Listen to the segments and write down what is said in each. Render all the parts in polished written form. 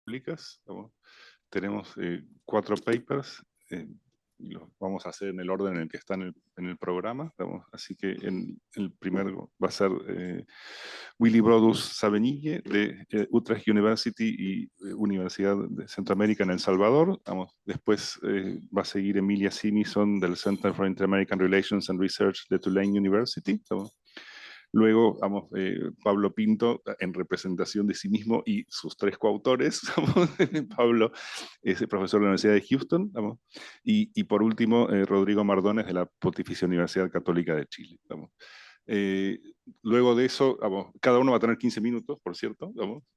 públicas. Tenemos 4 papers, los vamos a hacer en el orden en el que están en el programa. Así que el primero va a ser Willy Brodus Savenille de Utrecht University y Universidad de Centroamérica en El Salvador. Después va a seguir Emilia Simison del Center for Inter-American Relations and Research de Tulane University. Luego, Pablo Pinto, en representación de sí mismo y sus 3 coautores. Pablo es el profesor de la Universidad de Houston. Y por último, Rodrigo Mardones de la Pontificia Universidad Católica de Chile. Luego de eso, cada uno va a tener 15 minutos, por cierto.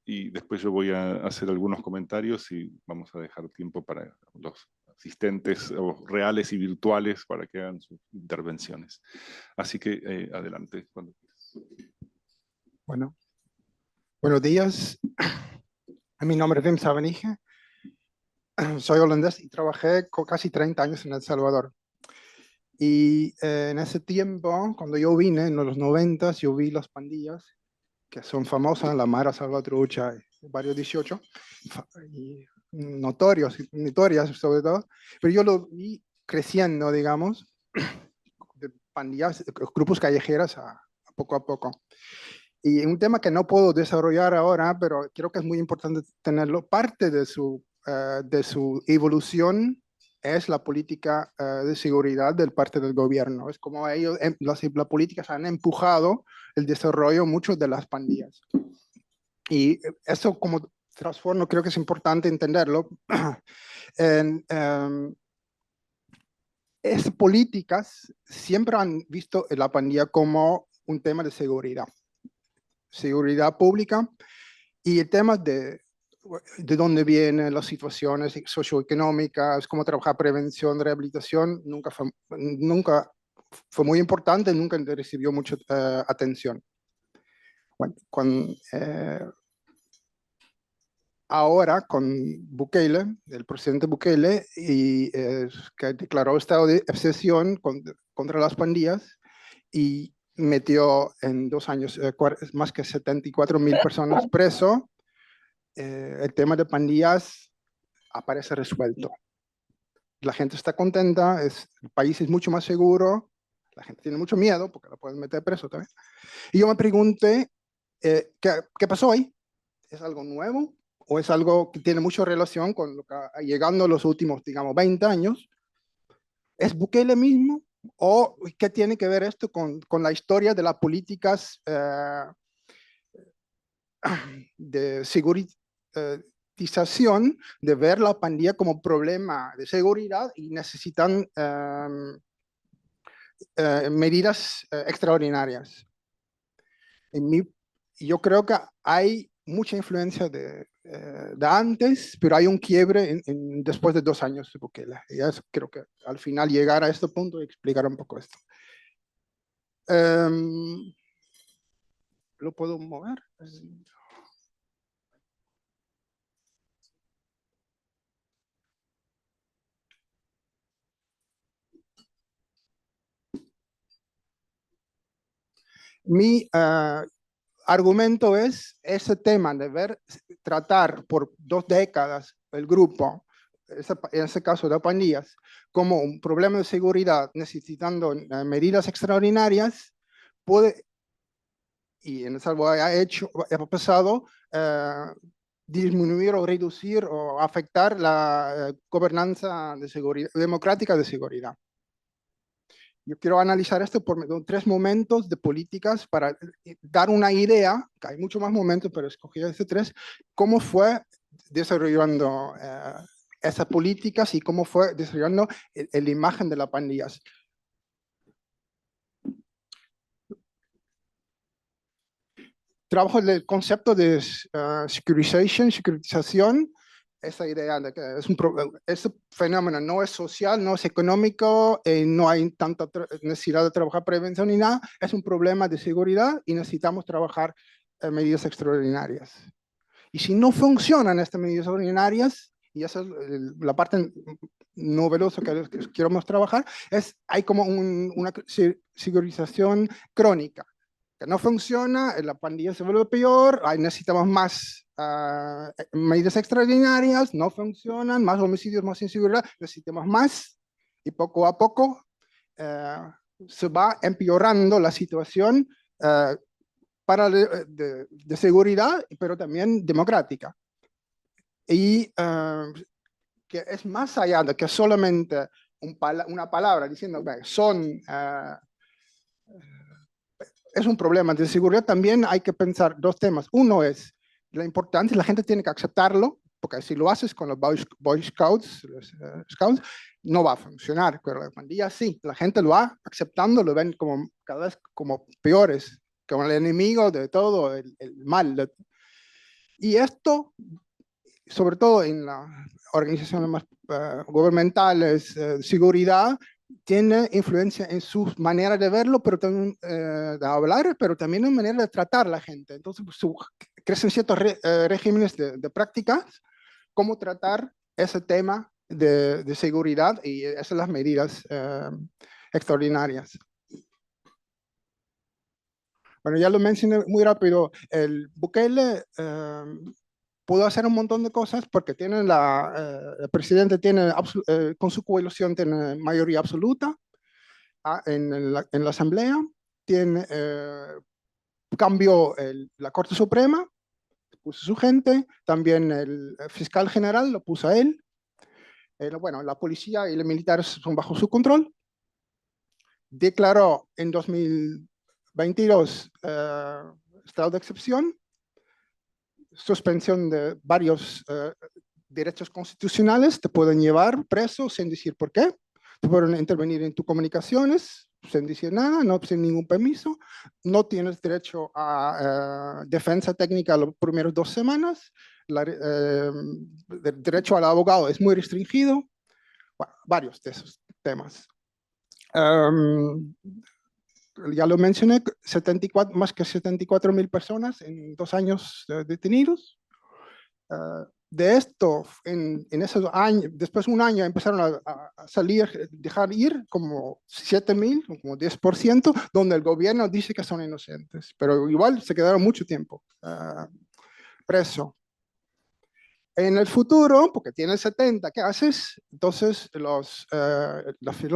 Y después yo voy a hacer algunos comentarios y vamos a dejar tiempo para los asistentes reales y virtuales para que hagan sus intervenciones. Así que adelante, cuando quieras. Bueno, buenos días. Mi nombre es Wim Savenije. Soy holandés y trabajé casi 30 años en El Salvador. Y en ese tiempo, cuando yo vine, en los 90, yo vi las pandillas, que son famosas, la Mara Salvatrucha, varios 18, y notorias sobre todo. Pero yo lo vi creciendo, digamos, de pandillas, grupos callejeras a poco a poco. Y un tema que no puedo desarrollar ahora, pero creo que es muy importante tenerlo, parte de su evolución es la política de seguridad del parte del gobierno. Es como ellos, las políticas han empujado el desarrollo mucho de las pandillas. Y eso como trasfondo creo que es importante entenderlo. Esas políticas siempre han visto la pandilla como un tema de seguridad pública, y el tema de dónde vienen las situaciones socioeconómicas, cómo trabajar prevención, rehabilitación, nunca fue muy importante, nunca recibió mucha atención. Bueno, ahora con Bukele, el presidente Bukele, que declaró estado de excepción contra las pandillas y metió en 2 años más que 74,000 personas preso, el tema de pandillas aparece resuelto. La gente está contenta, el país es mucho más seguro, la gente tiene mucho miedo porque la pueden meter preso también. Y yo me pregunté, ¿qué pasó ahí? ¿Es algo nuevo o es algo que tiene mucha relación con lo que ha llegado los últimos, digamos, 20 años? ¿Es Bukele mismo? ¿O qué tiene que ver esto con la historia de las políticas de seguritización, de ver la pandilla como problema de seguridad y necesitan medidas extraordinarias? Yo creo que hay mucha influencia de antes, pero hay un quiebre después de 2 años de Bukele. Y creo que al final llegar a este punto y explicar un poco esto. ¿Lo puedo mover? Mi argumento es ese tema de tratar por 2 décadas el grupo, en ese caso de pandillas, como un problema de seguridad necesitando medidas extraordinarias, y en El Salvador ha pasado, disminuir o reducir o afectar la gobernanza democrática de seguridad. Yo quiero analizar esto por 3 momentos de políticas para dar una idea, que hay muchos más momentos, pero escogí estos 3, cómo fue desarrollando esas políticas y cómo fue desarrollando la imagen de las pandillas. Trabajo el concepto de securitización, esa idea de que este fenómeno no es social, no es económico, no hay tanta necesidad de trabajar prevención ni nada, es un problema de seguridad y necesitamos trabajar medidas extraordinarias. Y si no funcionan estas medidas extraordinarias, y esa es la parte novedosa que queremos trabajar, hay como una securitización crónica. que no funciona, la pandilla se vuelve peor, ahí necesitamos más medidas extraordinarias, no funcionan, más homicidios, más inseguridad, necesitamos más, y poco a poco se va empeorando la situación para de seguridad, pero también democrática. Y que es más allá de que solamente una palabra diciendo son... es un problema de seguridad, también hay que pensar dos temas. Uno es la importancia, la gente tiene que aceptarlo, porque si lo haces con los Boy Scouts, Scouts, no va a funcionar, pero la pandilla sí, la gente lo va aceptando, lo ven como cada vez como peores, como el enemigo de todo, el mal. Y esto, sobre todo en las organizaciones más gubernamentales, seguridad, tiene influencia en su manera de verlo, pero también de hablar, pero también en manera de tratar a la gente. Entonces, pues, crecen ciertos regímenes de prácticas, cómo tratar ese tema de seguridad, y esas son las medidas extraordinarias. Bueno, ya lo mencioné muy rápido, el Bukele pudo hacer un montón de cosas porque tiene el presidente tiene, con su coalición tiene mayoría absoluta en la asamblea, tiene, cambió la Corte Suprema, puso su gente, también el fiscal general lo puso a él, bueno, la policía y los militares son bajo su control, declaró en 2022 estado de excepción, suspensión de varios derechos constitucionales, te pueden llevar preso sin decir por qué, te pueden intervenir en tus comunicaciones sin decir nada, no sin ningún permiso, no tienes derecho a defensa técnica las primeras 2 semanas, el derecho al abogado es muy restringido, bueno, varios de esos temas. Ya lo mencioné, 74, más que 74.000 personas en 2 años detenidos. De esto, en esos años, después de un año empezaron a salir, dejar ir como 7.000, como 10%, donde el gobierno dice que son inocentes, pero igual se quedaron mucho tiempo preso. En el futuro, porque tienen 70, ¿qué haces? Entonces los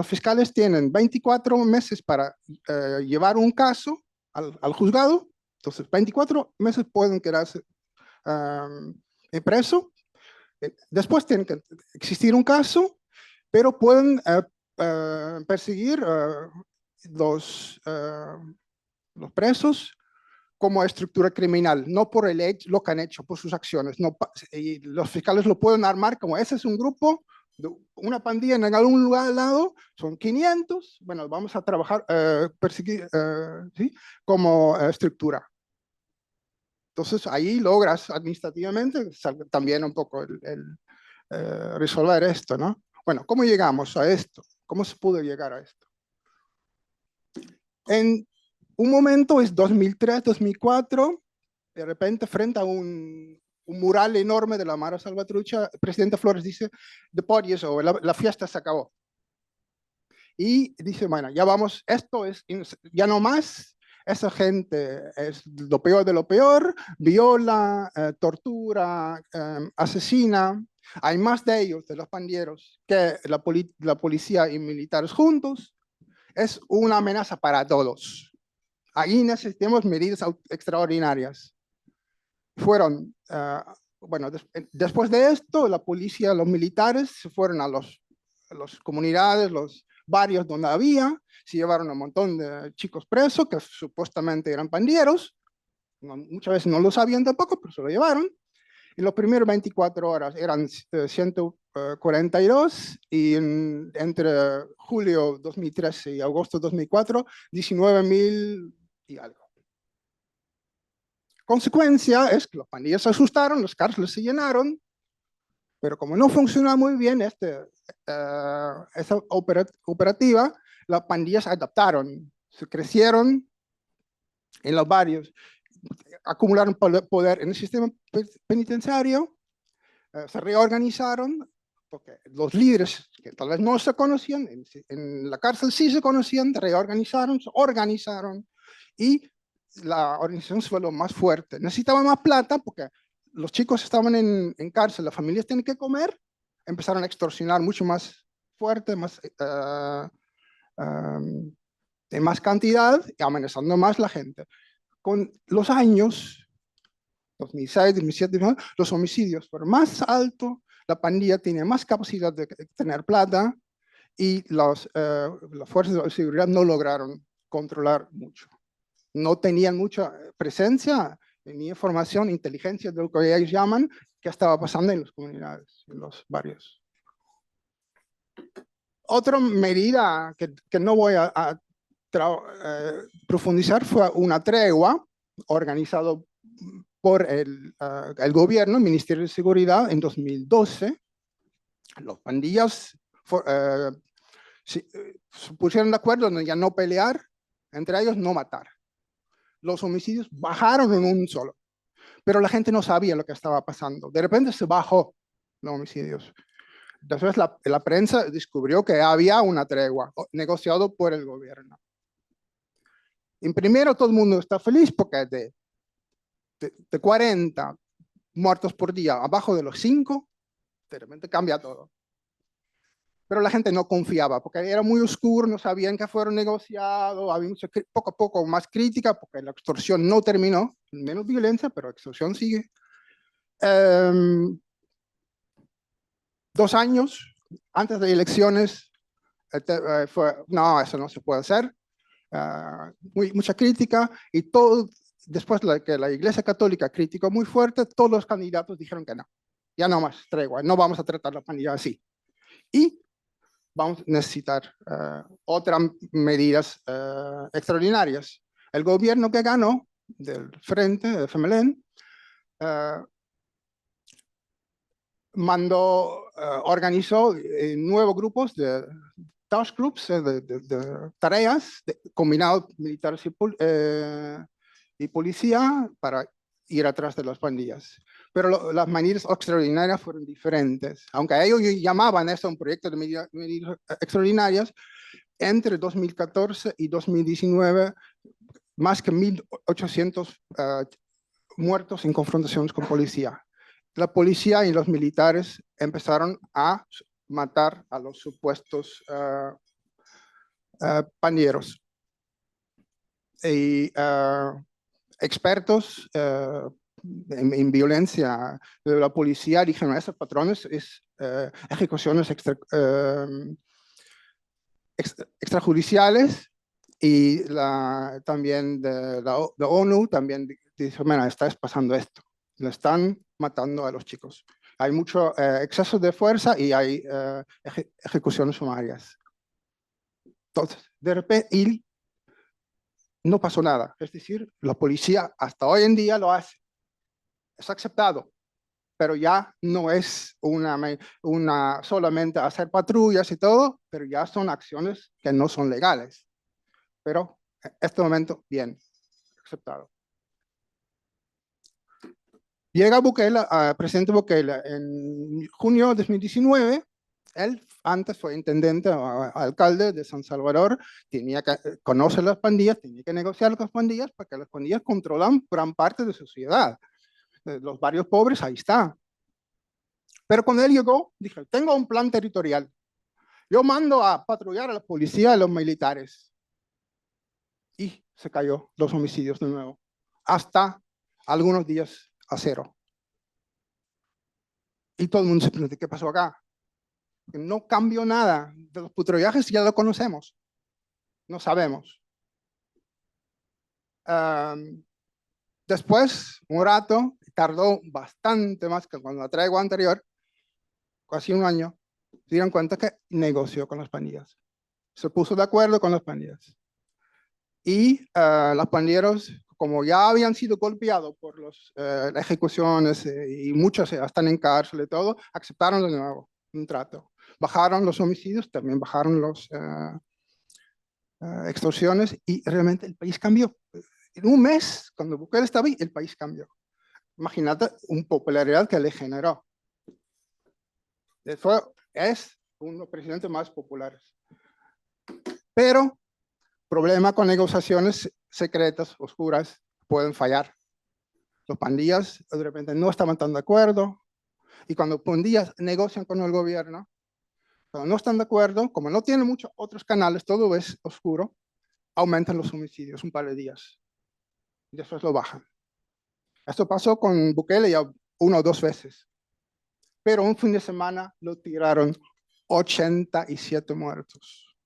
fiscales tienen 24 meses para llevar un caso al juzgado, entonces 24 meses pueden quedarse preso. Después tiene que existir un caso, pero pueden perseguir los presos como estructura criminal, no por lo que han hecho, por sus acciones. No, y los fiscales lo pueden armar como ese es un grupo, una pandilla en algún lugar al lado, son 500, bueno, vamos a trabajar, perseguir, ¿sí? Como estructura. Entonces ahí logras administrativamente también un poco resolver esto, ¿no? Bueno, ¿cómo llegamos a esto? ¿Cómo se pudo llegar a esto? En un momento es 2003, 2004, de repente frente a un mural enorme de la Mara Salvatrucha, el presidente Flores dice, the party is over, la fiesta se acabó. Y dice, bueno, ya vamos, esto es, ya no más, esa gente es lo peor de lo peor, viola, tortura, asesina. Hay más de ellos, de los pandilleros, que la policía y militares juntos. Es una amenaza para todos. Ahí necesitamos medidas extraordinarias. Fueron, bueno, después de esto, la policía, los militares se fueron a las comunidades, los barrios donde había, se llevaron a un montón de chicos presos que supuestamente eran pandilleros, muchas veces no lo sabían tampoco, pero se lo llevaron. En los primeros 24 horas eran 142 y entre julio 2013 y agosto 2004, 19.000 y algo. Consecuencia es que los pandillas se asustaron, los cárceles se llenaron, pero como no funciona muy bien esa operativa, las pandillas se adaptaron, se crecieron en los barrios, acumularon poder en el sistema penitenciario, se reorganizaron, porque los líderes que tal vez no se conocían, en la cárcel sí se conocían, se reorganizaron, se organizaron y la organización se volvió más fuerte. Necesitaban más plata porque los chicos estaban en cárcel, las familias tienen que comer, empezaron a extorsionar mucho más fuerte, más, en más cantidad y amenazando más la gente. Con los años, 2006, 2007, los homicidios fueron más altos, la pandilla tiene más capacidad de tener plata y las fuerzas de seguridad no lograron controlar mucho. No tenían mucha presencia ni información, inteligencia de lo que ellos llaman, que estaba pasando en las comunidades, en los barrios. Otra medida que no voy a profundizar fue una tregua organizada por el gobierno, el Ministerio de Seguridad, en 2012. Los pandillas se pusieron de acuerdo en ya no pelear, entre ellos no matar. Los homicidios bajaron en un solo, pero la gente no sabía lo que estaba pasando. De repente se bajó los homicidios. Después la prensa descubrió que había una tregua negociado por el gobierno. En primero todo el mundo está feliz porque de 40 muertos por día abajo de los 5, de repente cambia todo. Pero la gente no confiaba porque era muy oscuro, no sabían que fueron negociados, había poco a poco más crítica porque la extorsión no terminó, menos violencia, pero la extorsión sigue. 2 años antes de elecciones fue, no, eso no se puede hacer. Mucha crítica y todo, después que la Iglesia Católica criticó muy fuerte, todos los candidatos dijeron que no, ya no más tregua, no vamos a tratar la pandilla así. Y vamos a necesitar otras medidas extraordinarias. El gobierno que ganó del Frente, de FMLN, organizó nuevos grupos de task groups, de tareas combinados militares y policía para ir atrás de las pandillas. Pero las medidas extraordinarias fueron diferentes. Aunque ellos llamaban eso un proyecto de medidas extraordinarias, entre 2014 y 2019, más que 1.800 muertos en confrontaciones con policía. La policía y los militares empezaron a matar a los supuestos pandilleros. Y expertos en violencia de la policía dijeron esos patrones es ejecuciones extrajudiciales y también de la ONU también dice, mira, está pasando esto, le están matando a los chicos. Hay mucho exceso de fuerza y hay ejecuciones sumarias. Entonces, de repente, no pasó nada. Es decir, la policía hasta hoy en día lo hace. Es aceptado, pero ya no es solamente hacer patrullas y todo, pero ya son acciones que no son legales. Pero en este momento, bien, aceptado. Llega Bukele, presidente Bukele, en junio de 2019. Él antes fue intendente o alcalde de San Salvador, tenía que conocer las pandillas, tenía que negociar con las pandillas porque las pandillas controlan gran parte de su ciudad. Los barrios pobres, ahí está. Pero cuando él llegó, dije, tengo un plan territorial. Yo mando a patrullar a la policía y a los militares. Y se cayó los homicidios de nuevo. Hasta algunos días a 0. Y todo el mundo se pregunta, ¿qué pasó acá? Porque no cambió nada. De los patrullajes ya lo conocemos. No sabemos. Después, un rato, tardó bastante más que con la tregua anterior, casi un año, se dieron cuenta que negoció con las pandillas. Se puso de acuerdo con las pandillas. Y los pandilleros, como ya habían sido golpeados por las ejecuciones y muchos están en cárcel y todo, aceptaron de nuevo un trato. Bajaron los homicidios, también bajaron las extorsiones y realmente el país cambió. En un mes, cuando Bukele estaba ahí, el país cambió. Imagínate una popularidad que le generó. Es uno de los presidentes más populares. Pero problema con negociaciones secretas, oscuras, pueden fallar. Los pandillas de repente no estaban tan de acuerdo, y cuando pandillas negocian con el gobierno, cuando no están de acuerdo, como no tienen muchos otros canales, todo es oscuro, aumentan los homicidios un par de días y después lo bajan. Esto pasó con Bukele ya 1 o 2 veces, pero un fin de semana lo tiraron 87 muertos.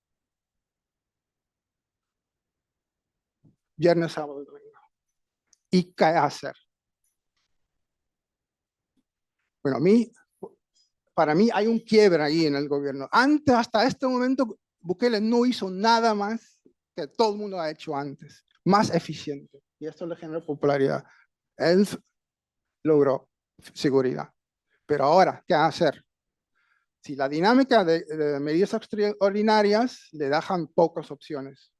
Viernes, sábado y domingo. ¿Y qué hacer? Bueno, para mí hay un quiebre ahí en el gobierno. Antes, hasta este momento, Bukele no hizo nada más que todo el mundo ha hecho antes, más eficiente. Y esto le generó popularidad. Él logró seguridad. Pero ahora, ¿qué hacer? Si la dinámica de medidas extraordinarias le dejan pocas opciones.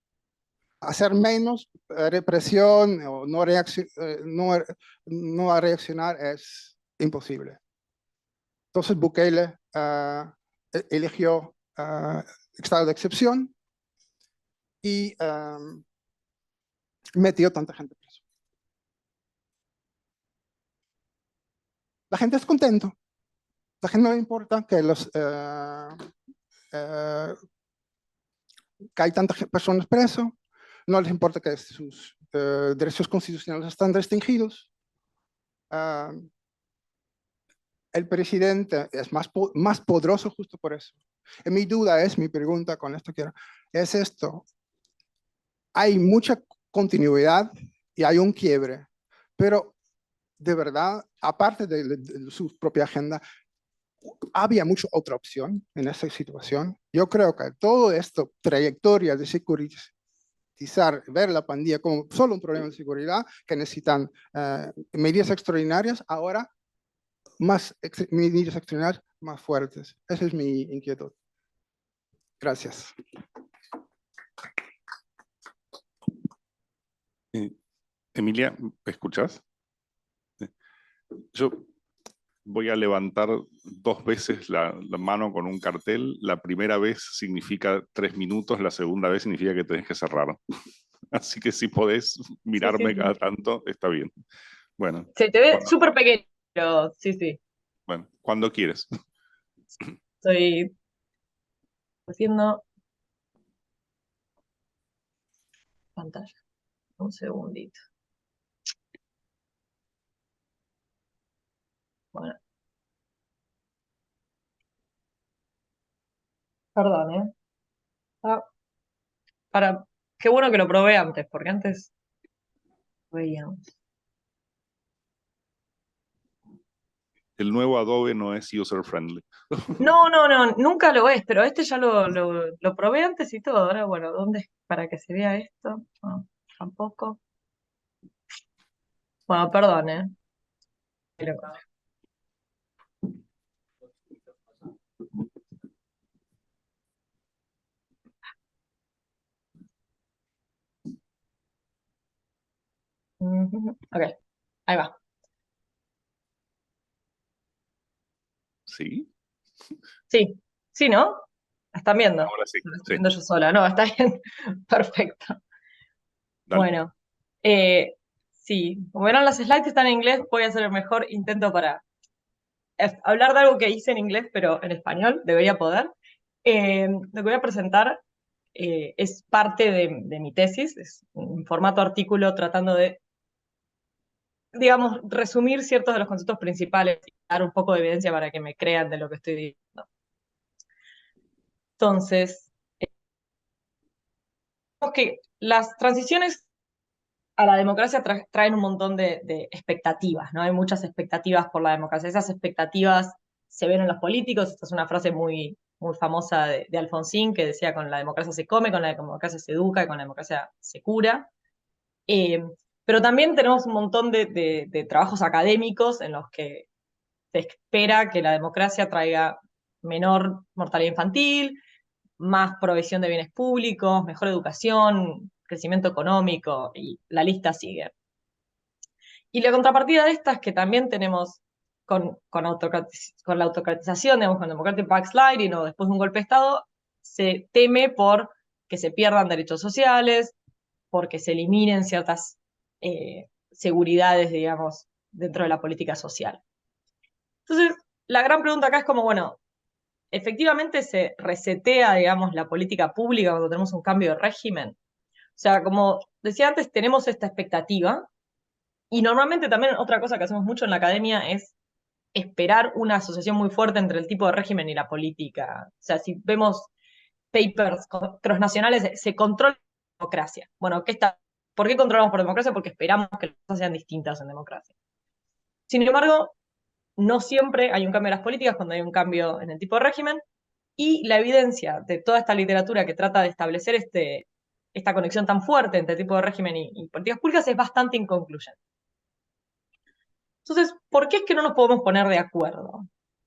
Hacer menos represión o no a reaccionar es imposible. Entonces Bukele eligió estado de excepción y metió tanta gente preso. La gente es contento. La gente no le importa que que hay tantas personas presas, no les importa que sus derechos constitucionales están restringidos. El presidente es más poderoso justo por eso. Y mi duda es, mi pregunta con esto es esto. Hay mucha continuidad y hay un quiebre, pero de verdad, aparte de su propia agenda, había mucha otra opción en esa situación. Yo creo que todo esto, trayectoria de securitizar, ver la pandilla como solo un problema de seguridad, que necesitan medidas extraordinarias, ahora medidas extraordinarias más fuertes. Esa es mi inquietud. Gracias. Emilia, ¿me escuchás? Yo voy a levantar 2 veces la mano con un cartel. La primera vez significa 3 minutos, la segunda vez significa que tenés que cerrar. Así que si podés mirarme cada tanto, está bien. Bueno. Se te ve súper pequeño, pero sí, sí. Bueno, cuando quieres. Estoy haciendo pantalla. Un segundito. Bueno. Perdón, ¿eh? Qué bueno que lo probé antes, porque antes veíamos. El nuevo Adobe no es user friendly. No, nunca lo es, pero este ya lo probé antes y todo. Ahora, bueno, ¿dónde? Para que se vea esto. No, tampoco. Bueno, perdón, ¿eh? Ok, ahí va. ¿Sí? Sí, ¿no? ¿La están viendo? Ahora sí. La estoy viendo yo sola, no, está bien. Perfecto. Dale. Bueno, sí, como verán las slides están en inglés, voy a hacer el mejor intento para hablar de algo que hice en inglés, pero en español, debería poder. Lo que voy a presentar es parte de mi tesis, es un formato artículo tratando de, digamos, resumir ciertos de los conceptos principales y dar un poco de evidencia para que me crean de lo que estoy diciendo. Entonces, que las transiciones a la democracia traen un montón de expectativas, ¿no? Hay muchas expectativas por la democracia. Esas expectativas se ven en los políticos. Esta es una frase muy, muy famosa de Alfonsín que decía: con la democracia se come, con la democracia se educa y con la democracia se cura. Pero también tenemos un montón de trabajos académicos en los que se espera que la democracia traiga menor mortalidad infantil, más provisión de bienes públicos, mejor educación, crecimiento económico, y la lista sigue. Y la contrapartida de esta es que también tenemos con la autocratización, digamos, con democratic backsliding o después de un golpe de Estado, se teme por que se pierdan derechos sociales, porque se eliminen ciertas seguridades, digamos, dentro de la política social. Entonces, la gran pregunta acá es como, bueno, efectivamente se resetea, digamos, la política pública cuando tenemos un cambio de régimen. O sea, como decía antes, tenemos esta expectativa y normalmente también otra cosa que hacemos mucho en la academia es esperar una asociación muy fuerte entre el tipo de régimen y la política. O sea, si vemos papers transnacionales, se controla la democracia. Bueno, ¿por qué controlamos por democracia? Porque esperamos que las cosas sean distintas en democracia. Sin embargo, no siempre hay un cambio en las políticas cuando hay un cambio en el tipo de régimen, y la evidencia de toda esta literatura que trata de establecer esta conexión tan fuerte entre tipo de régimen y políticas públicas es bastante inconcluyente. Entonces, ¿por qué es que no nos podemos poner de acuerdo?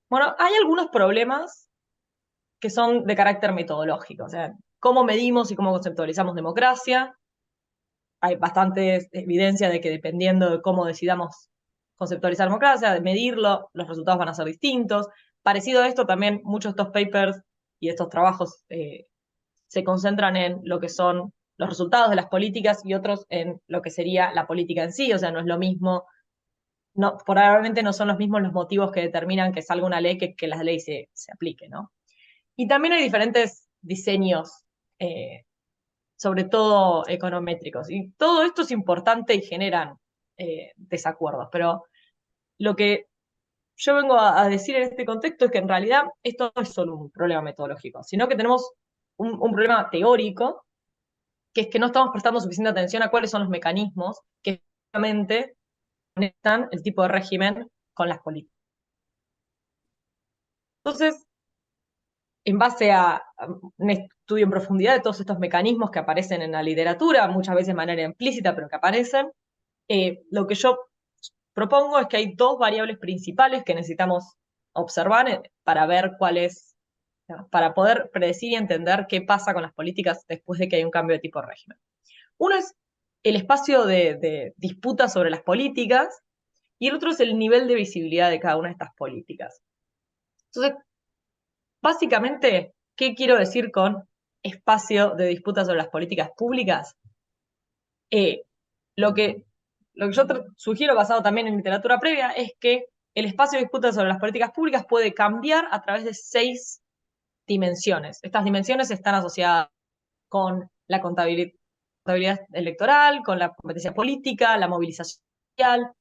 Bueno, hay algunos problemas que son de carácter metodológico, o sea, cómo medimos y cómo conceptualizamos democracia. Hay bastante evidencia de que dependiendo de cómo decidamos conceptualizar democracia, de medirlo, los resultados van a ser distintos. Parecido a esto, también muchos de estos papers y estos trabajos se concentran en lo que son los resultados de las políticas y otros en lo que sería la política en sí, o sea, no es lo mismo, no, probablemente no son los mismos los motivos que determinan que salga una ley que la ley se aplique, ¿no? Y también hay diferentes diseños, sobre todo econométricos, y todo esto es importante y generan desacuerdos, pero lo que yo vengo a decir en este contexto es que en realidad esto no es solo un problema metodológico, sino que tenemos un problema teórico, que es que no estamos prestando suficiente atención a cuáles son los mecanismos que realmente conectan el tipo de régimen con las políticas. Entonces, en base a un estudio en profundidad de todos estos mecanismos que aparecen en la literatura, muchas veces de manera implícita, pero que aparecen, lo que yo propongo es que hay dos variables principales que necesitamos observar para ver para poder predecir y entender qué pasa con las políticas después de que hay un cambio de tipo de régimen. Uno es el espacio de disputa sobre las políticas y el otro es el nivel de visibilidad de cada una de estas políticas. Entonces, básicamente, ¿qué quiero decir con espacio de disputa sobre las políticas públicas? Eh, lo que, lo que yo sugiero, basado también en literatura previa, es que el espacio de disputa sobre las políticas públicas puede cambiar a través de 6 dimensiones. Estas dimensiones están asociadas con la contabilidad electoral, con la competencia política, la movilización social,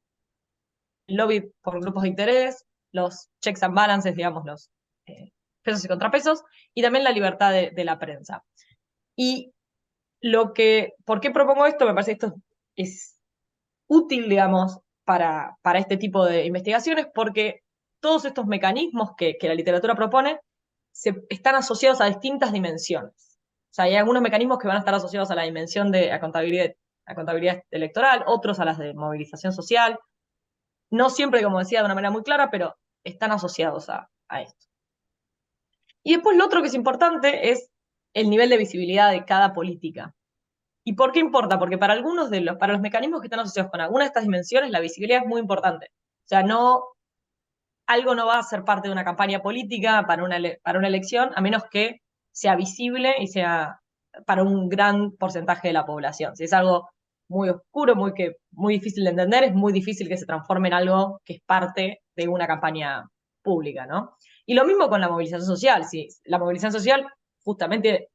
el lobby por grupos de interés, los checks and balances, digamos, los pesos y contrapesos, y también la libertad de la prensa. Y ¿por qué propongo esto? Me parece que esto es útil, digamos, para este tipo de investigaciones, porque todos estos mecanismos que la literatura propone están asociados a distintas dimensiones. O sea, hay algunos mecanismos que van a estar asociados a la dimensión de la contabilidad electoral, otros a las de movilización social. No siempre, como decía, de una manera muy clara, pero están asociados a esto. Y después lo otro que es importante es el nivel de visibilidad de cada política. ¿Y por qué importa? Porque para para los mecanismos que están asociados con alguna de estas dimensiones, la visibilidad es muy importante. O sea, algo no va a ser parte de una campaña política para una elección, a menos que sea visible y sea para un gran porcentaje de la población. Si es algo muy oscuro, muy difícil de entender, es muy difícil que se transforme en algo que es parte de una campaña pública, ¿no? Y lo mismo con la movilización social. Si la movilización social justamente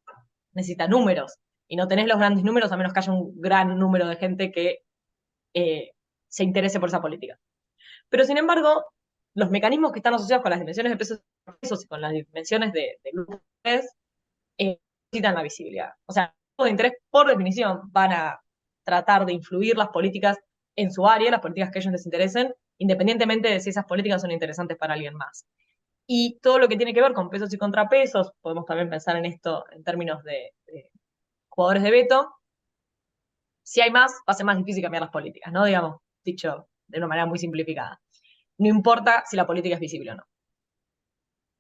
necesita números, y no tenés los grandes números a menos que haya un gran número de gente que se interese por esa política. Pero sin embargo, los mecanismos que están asociados con las dimensiones de pesos y con las dimensiones de grupos de interés necesitan la visibilidad. O sea, los grupos de interés, por definición, van a tratar de influir las políticas en su área, las políticas que a ellos les interesen, independientemente de si esas políticas son interesantes para alguien más. Y todo lo que tiene que ver con pesos y contrapesos, podemos también pensar en esto en términos de jugadores de veto. Si hay más, va a ser más difícil cambiar las políticas, ¿no? Digamos, dicho de una manera muy simplificada. No importa si la política es visible o no.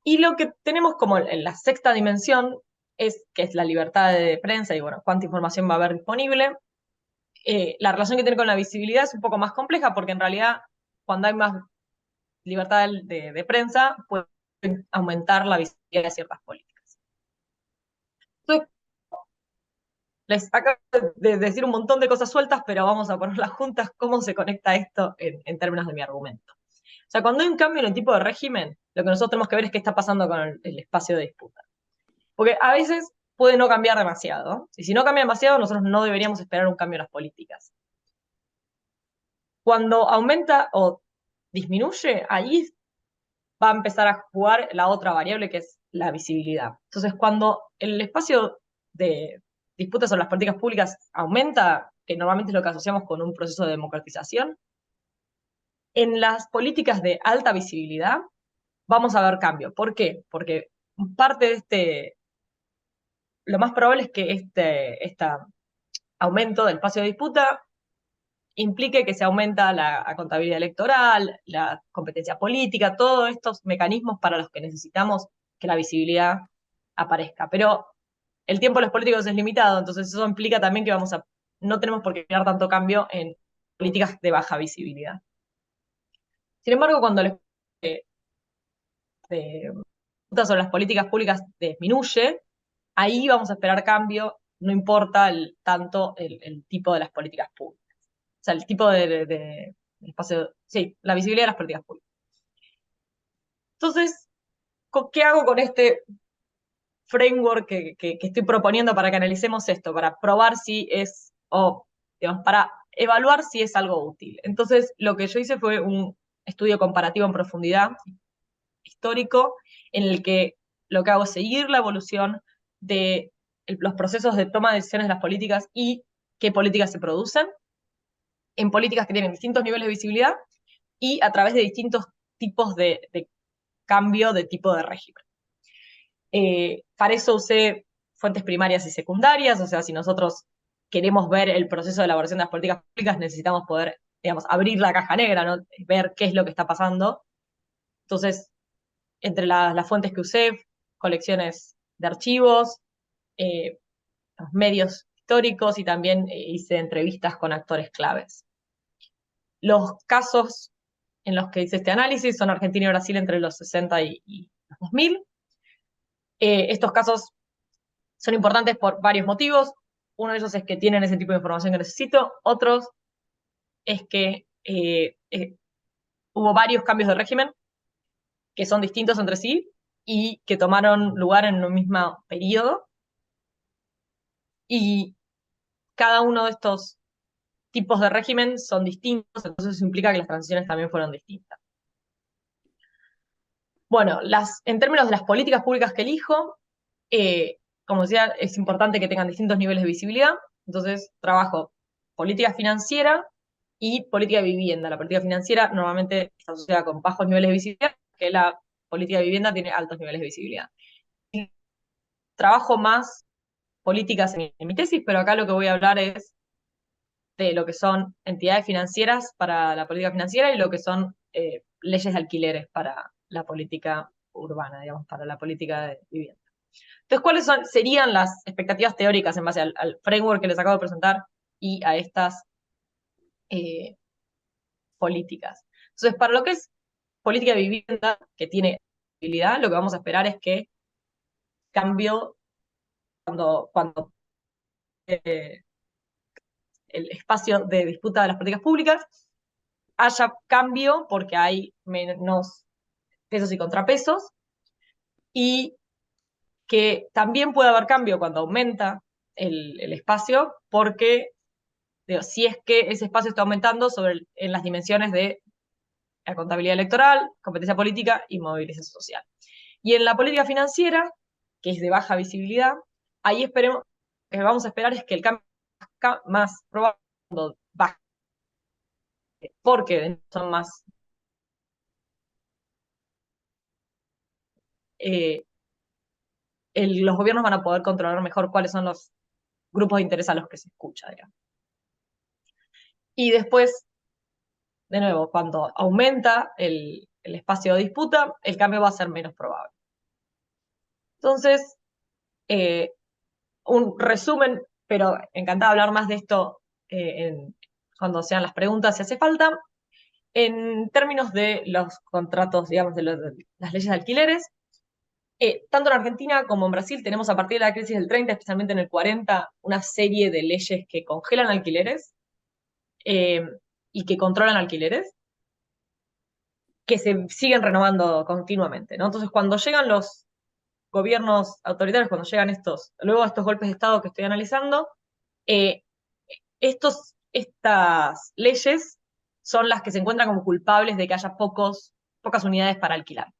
Y lo que tenemos como en la sexta dimensión que es la libertad de prensa y, bueno, cuánta información va a haber disponible. La relación que tiene con la visibilidad es un poco más compleja porque en realidad cuando hay más libertad de prensa puede aumentar la visibilidad de ciertas políticas. Entonces, Les acabo de decir un montón de cosas sueltas, pero vamos a ponerlas juntas, cómo se conecta esto en términos de mi argumento. O sea, cuando hay un cambio en el tipo de régimen, lo que nosotros tenemos que ver es qué está pasando con el espacio de disputa. Porque a veces puede no cambiar demasiado, y si no cambia demasiado, nosotros no deberíamos esperar un cambio en las políticas. Cuando aumenta o disminuye, ahí va a empezar a jugar la otra variable que es la visibilidad. Entonces, cuando el espacio de disputa sobre las políticas públicas aumenta, que normalmente es lo que asociamos con un proceso de democratización, en las políticas de alta visibilidad vamos a ver cambio. ¿Por qué? Porque parte de lo más probable es que este aumento del espacio de disputa implique que se aumenta la contabilidad electoral, la competencia política, todos estos mecanismos para los que necesitamos que la visibilidad aparezca. Pero el tiempo de los políticos es limitado, entonces eso implica también que no tenemos por qué crear tanto cambio en políticas de baja visibilidad. Sin embargo, cuando el disputa sobre las políticas públicas disminuye, ahí vamos a esperar cambio, no importa tanto el tipo de las políticas públicas. O sea, el tipo de espacio, sí, la visibilidad de las políticas públicas. Entonces, ¿qué hago con este framework que estoy proponiendo para que analicemos esto? Para probar si es, o digamos, para evaluar si es algo útil. Entonces, lo que yo hice fue un estudio comparativo en profundidad, histórico, en el que lo que hago es seguir la evolución de los procesos de toma de decisiones de las políticas y qué políticas se producen, en políticas que tienen distintos niveles de visibilidad y a través de distintos tipos de cambio de tipo de régimen. Para eso usé fuentes primarias y secundarias, o sea, si nosotros queremos ver el proceso de elaboración de las políticas públicas, necesitamos poder, digamos, abrir la caja negra, ¿no? Ver qué es lo que está pasando. Entonces, entre las fuentes que usé, colecciones de archivos, los medios históricos y también hice entrevistas con actores claves. Los casos en los que hice este análisis son Argentina y Brasil entre los 60 y los 2000. Estos casos son importantes por varios motivos. Uno de ellos es que tienen ese tipo de información que necesito. Otros es que hubo varios cambios de régimen que son distintos entre sí y que tomaron lugar en un mismo periodo. Y cada uno de estos tipos de régimen son distintos, entonces eso implica que las transiciones también fueron distintas. Bueno, en términos de las políticas públicas que elijo, como decía, es importante que tengan distintos niveles de visibilidad, entonces trabajo política financiera y política de vivienda. La política financiera normalmente está asociada con bajos niveles de visibilidad, que la política de vivienda tiene altos niveles de visibilidad. Y trabajo más políticas en mi tesis, pero acá lo que voy a hablar es de lo que son entidades financieras para la política financiera y lo que son leyes de alquileres para la política urbana, digamos, para la política de vivienda. Entonces, ¿cuáles serían las expectativas teóricas en base al framework que les acabo de presentar y a estas políticas? Entonces, para lo que es política de vivienda, que tiene visibilidad, lo que vamos a esperar es que cambio cuando el espacio de disputa de las políticas públicas haya cambio porque hay menos pesos y contrapesos, y que también puede haber cambio cuando aumenta el espacio, porque si es que ese espacio está aumentando en las dimensiones de la contabilidad electoral, competencia política y movilización social. Y en la política financiera, que es de baja visibilidad, ahí lo que vamos a esperar es que el cambio más probable baje, porque son más los gobiernos van a poder controlar mejor cuáles son los grupos de interés a los que se escucha, digamos. Y después, de nuevo, cuando aumenta el espacio de disputa, el cambio va a ser menos probable. Entonces, un resumen, pero encantada de hablar más de esto cuando sean las preguntas si hace falta. En términos de los contratos, digamos, de las leyes de alquileres, Tanto en Argentina como en Brasil tenemos a partir de la crisis del 30, especialmente en el 40, una serie de leyes que congelan alquileres y que controlan alquileres, que se siguen renovando continuamente, ¿no? Entonces, cuando llegan los gobiernos autoritarios, cuando llegan luego estos golpes de Estado que estoy analizando, eh, estas leyes son las que se encuentran como culpables de que haya pocas unidades para alquilar.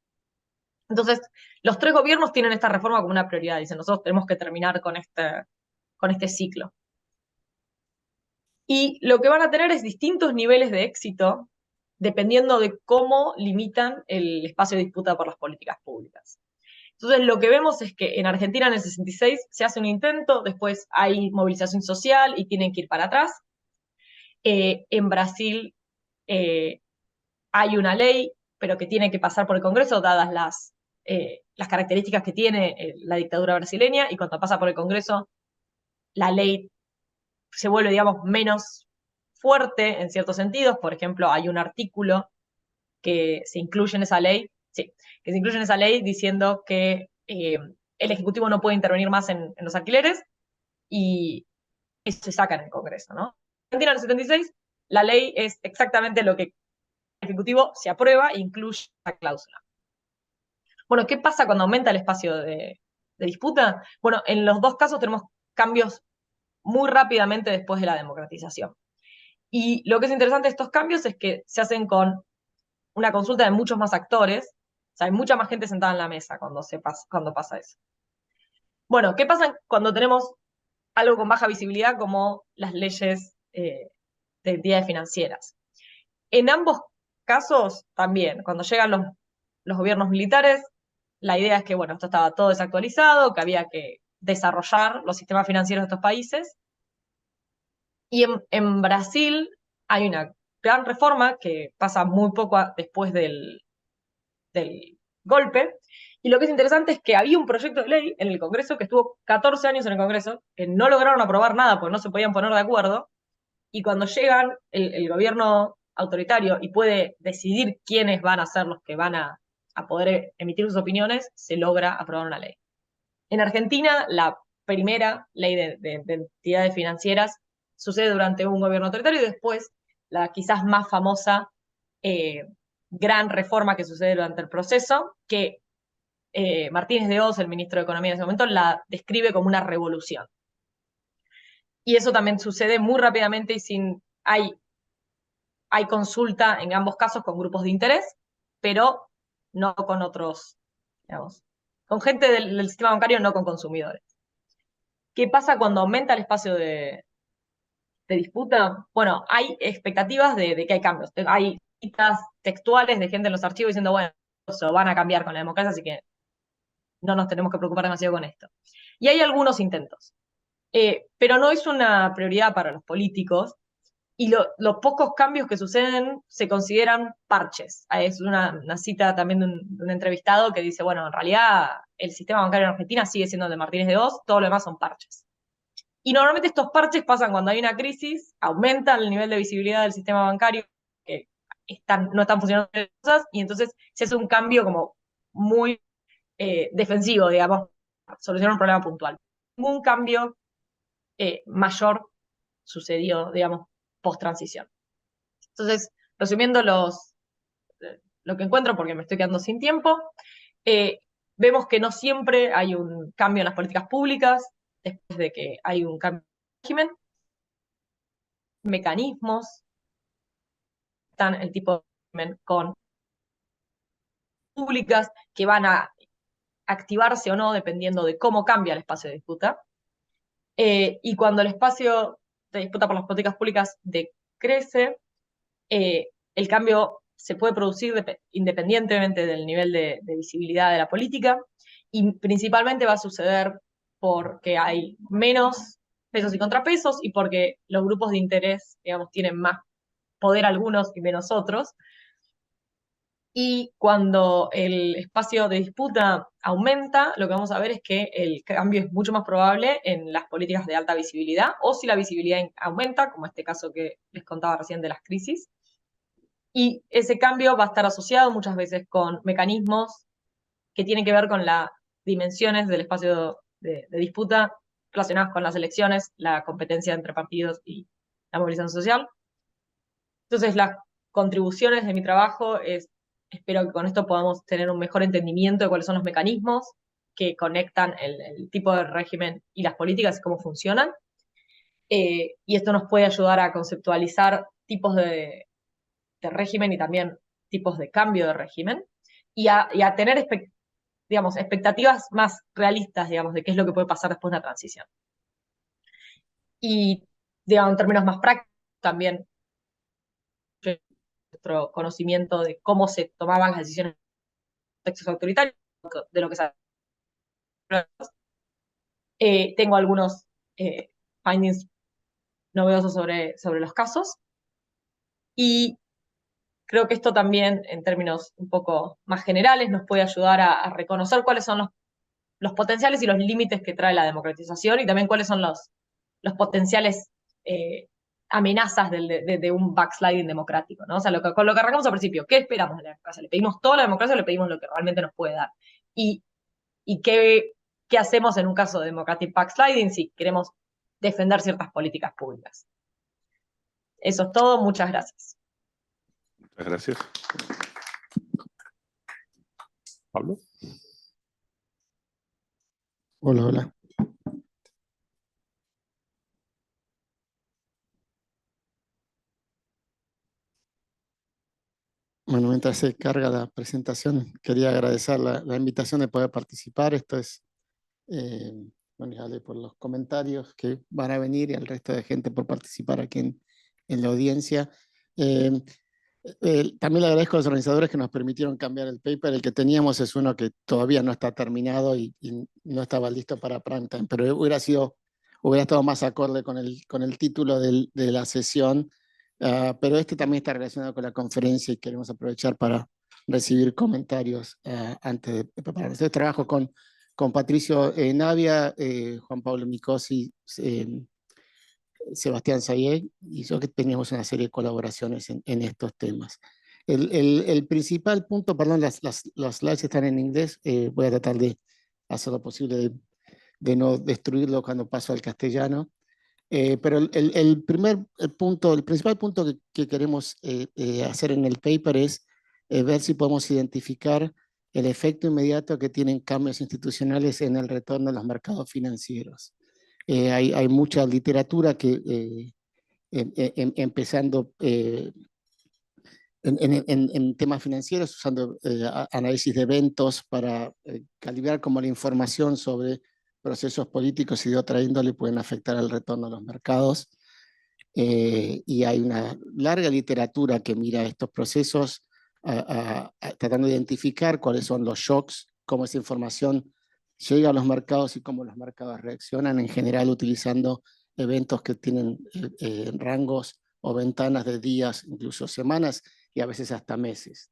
Entonces, los tres gobiernos tienen esta reforma como una prioridad. Dicen, nosotros tenemos que terminar con este ciclo. Y lo que van a tener es distintos niveles de éxito dependiendo de cómo limitan el espacio de disputa por las políticas públicas. Entonces, lo que vemos es que en Argentina en el 66 se hace un intento, después hay movilización social y tienen que ir para atrás. En Brasil hay una ley, pero que tiene que pasar por el Congreso, dadas las características que tiene la dictadura brasileña, y cuando pasa por el Congreso, la ley se vuelve, digamos, menos fuerte en ciertos sentidos. Por ejemplo, hay un artículo que se incluye en esa ley, sí, que se incluye en esa ley diciendo que el Ejecutivo no puede intervenir más en los alquileres, y eso se saca en el Congreso, ¿no? En Argentina, en el 76, la ley es exactamente lo que el Ejecutivo se aprueba e incluye esa cláusula. Bueno, ¿qué pasa cuando aumenta el espacio de disputa? Bueno, en los dos casos tenemos cambios muy rápidamente después de la democratización. Y lo que es interesante de estos cambios es que se hacen con una consulta de muchos más actores. O sea, hay mucha más gente sentada en la mesa cuando pasa eso. Bueno, ¿qué pasa cuando tenemos algo con baja visibilidad como las leyes de entidades financieras? En ambos casos también, cuando llegan los gobiernos militares, la idea es que, bueno, esto estaba todo desactualizado, que había que desarrollar los sistemas financieros de estos países. Y en Brasil hay una gran reforma que pasa muy poco después del golpe. Y lo que es interesante es que había un proyecto de ley en el Congreso que estuvo 14 años en el Congreso, que no lograron aprobar nada porque no se podían poner de acuerdo. Y cuando llegan el gobierno autoritario y puede decidir quiénes van a ser los que van a poder emitir sus opiniones, se logra aprobar una ley. En Argentina, la primera ley de entidades financieras sucede durante un gobierno autoritario, y después la quizás más famosa gran reforma que sucede durante el proceso, que Martínez de Hoz, el ministro de Economía en ese momento, la describe como una revolución. Y eso también sucede muy rápidamente y hay consulta en ambos casos con grupos de interés, pero no con otros, digamos, con gente del sistema bancario, no con consumidores. ¿Qué pasa cuando aumenta el espacio de disputa? Bueno, hay expectativas de que hay cambios. Hay citas textuales de gente en los archivos diciendo, bueno, eso van a cambiar con la democracia, así que no nos tenemos que preocupar demasiado con esto. Y hay algunos intentos. Pero no es una prioridad para los políticos, y los pocos cambios que suceden se consideran parches. Es una cita también de un entrevistado que dice, bueno, en realidad el sistema bancario en Argentina sigue siendo el de Martínez de Hoz, todo lo demás son parches. Y normalmente estos parches pasan cuando hay una crisis, aumentan el nivel de visibilidad del sistema bancario, que no están funcionando las cosas, y entonces se hace un cambio como muy defensivo, digamos, solucionar un problema puntual. Ningún cambio mayor sucedió, digamos, post-transición. Entonces, resumiendo lo que encuentro, porque me estoy quedando sin tiempo, vemos que no siempre hay un cambio en las políticas públicas después de que hay un cambio de régimen. Mecanismos, están el tipo de régimen con públicas que van a activarse o no dependiendo de cómo cambia el espacio de disputa. Y cuando el espacio de disputa por las políticas públicas decrece, el cambio se puede producir independientemente del nivel de visibilidad de la política, y principalmente va a suceder porque hay menos pesos y contrapesos, y porque los grupos de interés, digamos, tienen más poder algunos y menos otros. Y cuando el espacio de disputa aumenta, lo que vamos a ver es que el cambio es mucho más probable en las políticas de alta visibilidad, o si la visibilidad aumenta, como este caso que les contaba recién de las crisis. Y ese cambio va a estar asociado muchas veces con mecanismos que tienen que ver con la dimensiones del espacio de disputa relacionadas con las elecciones, la competencia entre partidos y la movilización social. Entonces, las contribuciones de mi trabajo espero que con esto podamos tener un mejor entendimiento de cuáles son los mecanismos que conectan el tipo de régimen y las políticas y cómo funcionan. Y esto nos puede ayudar a conceptualizar tipos de régimen y también tipos de cambio de régimen y a tener digamos, expectativas más realistas, digamos, de qué es lo que puede pasar después de la transición. Y, digamos, en términos más prácticos, también nuestro conocimiento de cómo se tomaban las decisiones en contextos autoritarios, de lo que sabemos. Tengo algunos findings novedosos sobre los casos y creo que esto también, en términos un poco más generales, nos puede ayudar a reconocer cuáles son los potenciales y los límites que trae la democratización y también cuáles son los potenciales amenazas de un backsliding democrático, ¿no? O sea, con lo que arrancamos al principio, ¿qué esperamos de la democracia? ¿Le pedimos toda la democracia o le pedimos lo que realmente nos puede dar? Y qué hacemos en un caso de democratic backsliding si queremos defender ciertas políticas públicas. Eso es todo, muchas gracias. Muchas gracias. Pablo. Hola, hola. Bueno, mientras se carga la presentación, quería agradecer la invitación de poder participar. Esto es, bueno, ya hablé por los comentarios que van a venir y al resto de gente por participar aquí en la audiencia. También le agradezco a los organizadores que nos permitieron cambiar el paper. El que teníamos es uno que todavía no está terminado y no estaba listo para prime time, pero hubiera estado más acorde con el título de la sesión. Pero este también está relacionado con la conferencia y queremos aprovechar para recibir comentarios antes de preparar. Entonces trabajo con Patricio Navia, Juan Pablo Micosi, Sebastián Sayeg y yo, que teníamos una serie de colaboraciones en estos temas. El principal punto, perdón, las slides están en inglés, voy a tratar de hacer lo posible de no destruirlo cuando paso al castellano. Pero el principal punto que queremos hacer en el paper es ver si podemos identificar el efecto inmediato que tienen cambios institucionales en el retorno a los mercados financieros. Hay mucha literatura que, empezando en temas financieros, usando análisis de eventos para calibrar como la información sobre procesos políticos y de otra índole pueden afectar el retorno a los mercados. Y hay una larga literatura que mira estos procesos tratando de identificar cuáles son los shocks, cómo esa información llega a los mercados y cómo los mercados reaccionan, en general utilizando eventos que tienen rangos o ventanas de días, incluso semanas y a veces hasta meses.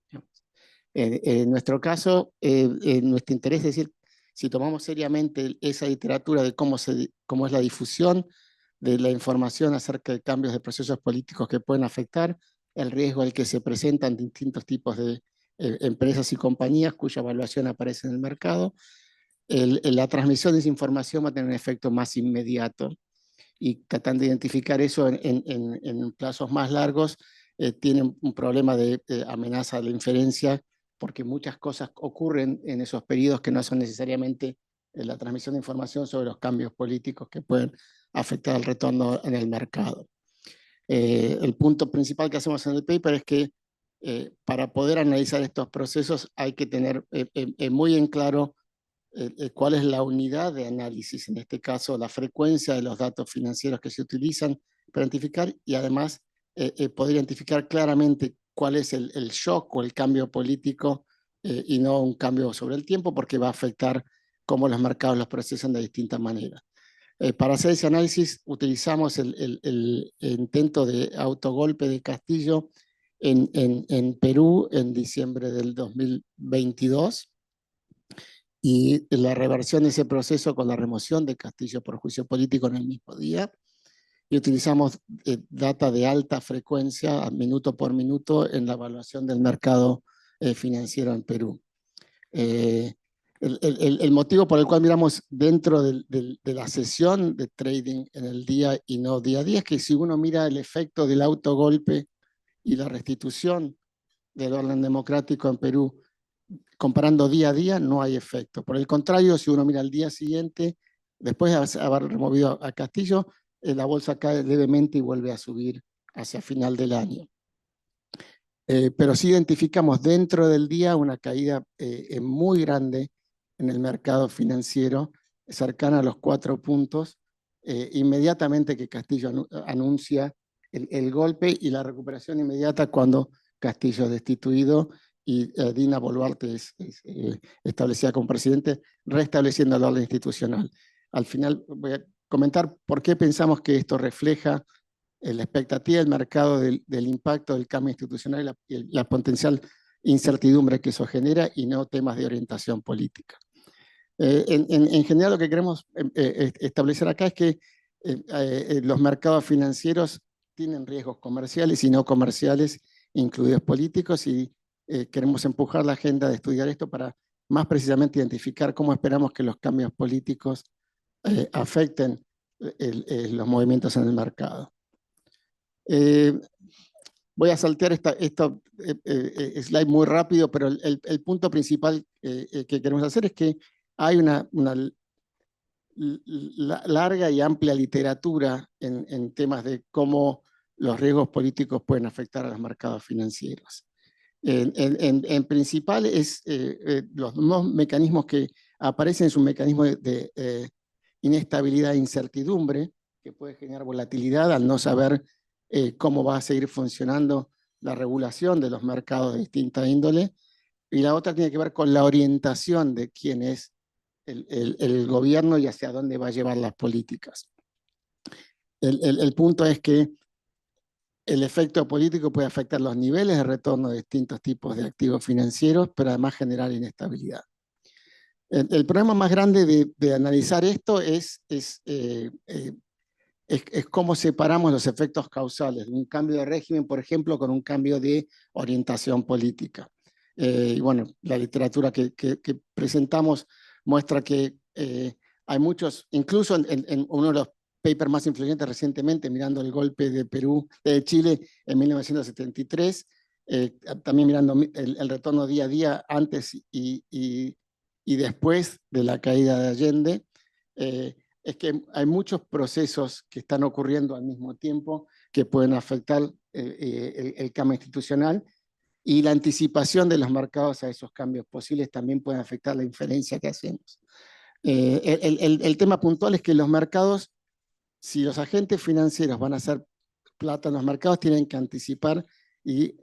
En nuestro caso, nuestro interés es decir, si tomamos seriamente esa literatura de cómo es la difusión de la información acerca de cambios de procesos políticos que pueden afectar el riesgo al que se presentan distintos tipos de empresas y compañías cuya evaluación aparece en el mercado, la transmisión de esa información va a tener un efecto más inmediato y tratando de identificar eso en plazos más largos, tienen un problema de amenaza a la inferencia porque muchas cosas ocurren en esos periodos que no son necesariamente la transmisión de información sobre los cambios políticos que pueden afectar el retorno en el mercado. El punto principal que hacemos en el paper es que para poder analizar estos procesos hay que tener muy en claro cuál es la unidad de análisis, en este caso la frecuencia de los datos financieros que se utilizan para identificar y además poder identificar claramente cuál es el shock o el cambio político y no un cambio sobre el tiempo porque va a afectar cómo los mercados los procesan de distintas maneras. Para hacer ese análisis utilizamos el intento de autogolpe de Castillo en Perú en diciembre del 2022 y la reversión de ese proceso con la remoción de Castillo por juicio político en el mismo día. Y utilizamos data de alta frecuencia, minuto por minuto, en la evaluación del mercado financiero en Perú. El motivo por el cual miramos dentro de la sesión de trading en el día y no día a día es que si uno mira el efecto del autogolpe y la restitución del orden democrático en Perú, comparando día a día, no hay efecto. Por el contrario, si uno mira el día siguiente, después de haber removido a Castillo, la bolsa cae levemente y vuelve a subir hacia final del año. Pero sí identificamos dentro del día una caída muy grande en el mercado financiero, cercana a los 4 puntos, inmediatamente que Castillo anuncia el golpe y la recuperación inmediata cuando Castillo es destituido y Dina Boluarte es establecida como presidente, restableciendo el orden institucional. Al final voy a comentar por qué pensamos que esto refleja la expectativa del mercado del impacto del cambio institucional y la potencial incertidumbre que eso genera y no temas de orientación política. En general lo que queremos establecer acá es que los mercados financieros tienen riesgos comerciales y no comerciales, incluidos políticos, y queremos empujar la agenda de estudiar esto para más precisamente identificar cómo esperamos que los cambios políticos afecten los movimientos en el mercado. Voy a saltear esta slide muy rápido, pero el punto principal que queremos hacer es que hay una larga y amplia literatura en temas de cómo los riesgos políticos pueden afectar a los mercados financieros. En principal, los dos mecanismos que aparecen son un mecanismo de inestabilidad e incertidumbre, que puede generar volatilidad al no saber cómo va a seguir funcionando la regulación de los mercados de distinta índole, y la otra tiene que ver con la orientación de quién es el gobierno y hacia dónde va a llevar las políticas. El punto es que el efecto político puede afectar los niveles de retorno de distintos tipos de activos financieros, pero además generar inestabilidad. El problema más grande de analizar esto es cómo separamos los efectos causales, un cambio de régimen, por ejemplo, con un cambio de orientación política. Y bueno, la literatura que presentamos muestra que hay muchos, incluso en uno de los papers más influyentes recientemente, mirando el golpe de Chile en 1973, también mirando el retorno día a día antes y después de la caída de Allende, es que hay muchos procesos que están ocurriendo al mismo tiempo que pueden afectar el cambio institucional, y la anticipación de los mercados a esos cambios posibles también puede afectar la inferencia que hacemos. El tema puntual es que los mercados, si los agentes financieros van a hacer plata en los mercados, tienen que anticipar y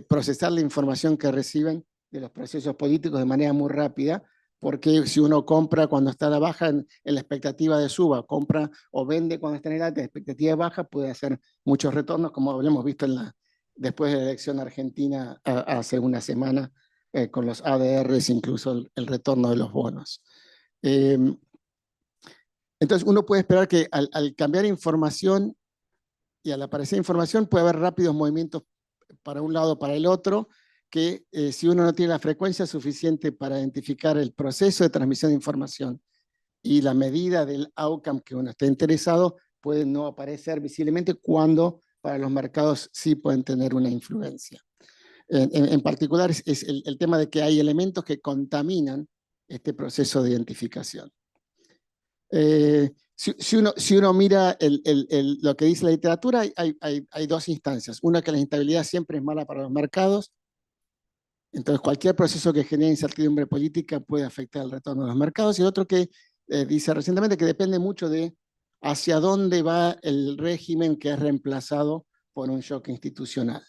procesar la información que reciben de los procesos políticos de manera muy rápida, porque si uno compra cuando está a la baja en la expectativa de suba, compra o vende cuando está en el alta, la expectativa de baja, puede hacer muchos retornos, como lo hemos visto después de la elección argentina hace una semana, con los ADRs, incluso el retorno de los bonos. Entonces uno puede esperar que al cambiar información y al aparecer información puede haber rápidos movimientos para un lado o para el otro, que si uno no tiene la frecuencia suficiente para identificar el proceso de transmisión de información y la medida del outcome que uno esté interesado, puede no aparecer visiblemente, cuando para los mercados sí pueden tener una influencia. En particular es el tema de que hay elementos que contaminan este proceso de identificación. Si uno mira lo que dice la literatura, hay dos instancias. Una, que la inestabilidad siempre es mala para los mercados. Entonces, cualquier proceso que genere incertidumbre política puede afectar el retorno de los mercados. Y otro que dice recientemente que depende mucho de hacia dónde va el régimen que es reemplazado por un shock institucional.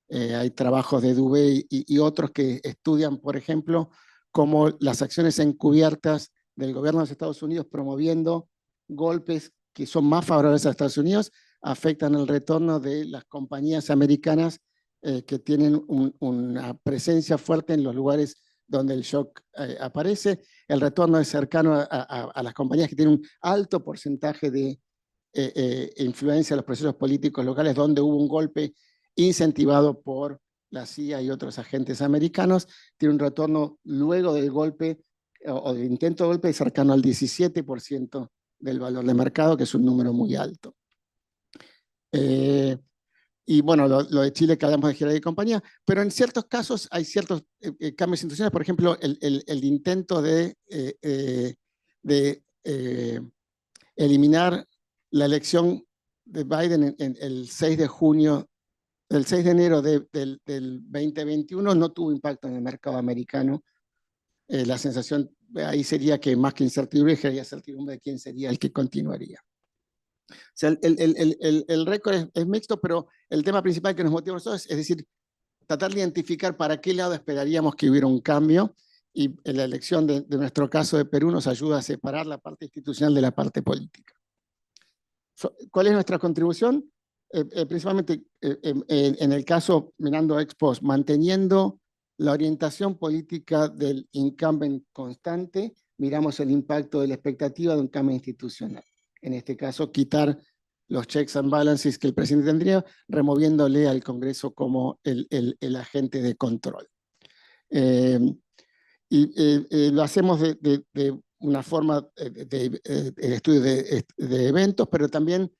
Hay trabajos de Dubé y otros que estudian, por ejemplo, cómo las acciones encubiertas del gobierno de los Estados Unidos promoviendo golpes que son más favorables a Estados Unidos afectan el retorno de las compañías americanas que tienen una presencia fuerte en los lugares donde el shock aparece. El retorno es cercano a las compañías que tienen un alto porcentaje de influencia en los procesos políticos locales, donde hubo un golpe incentivado por la CIA y otros agentes americanos. Tiene un retorno luego del golpe o del intento de golpe es cercano al 17% del valor de mercado, que es un número muy alto. Y bueno, lo de Chile que hablamos de Girardi y compañía, pero en ciertos casos hay ciertos cambios institucionales, por ejemplo, el intento de eliminar la elección de Biden el 6 de junio, el 6 de enero del 2021 no tuvo impacto en el mercado americano. La sensación ahí sería que más que incertidumbre, había certidumbre de quién sería el que continuaría. O sea, el récord es mixto, pero el tema principal que nos motiva a nosotros es decir, tratar de identificar para qué lado esperaríamos que hubiera un cambio, y la elección de nuestro caso de Perú nos ayuda a separar la parte institucional de la parte política. ¿Cuál es nuestra contribución? Principalmente en el caso, mirando ex post, manteniendo la orientación política del incumbent constante, miramos el impacto de la expectativa de un cambio institucional. En este caso, quitar los checks and balances que el presidente tendría, removiéndole al Congreso como el agente de control. Lo hacemos de una forma de estudio de eventos, pero también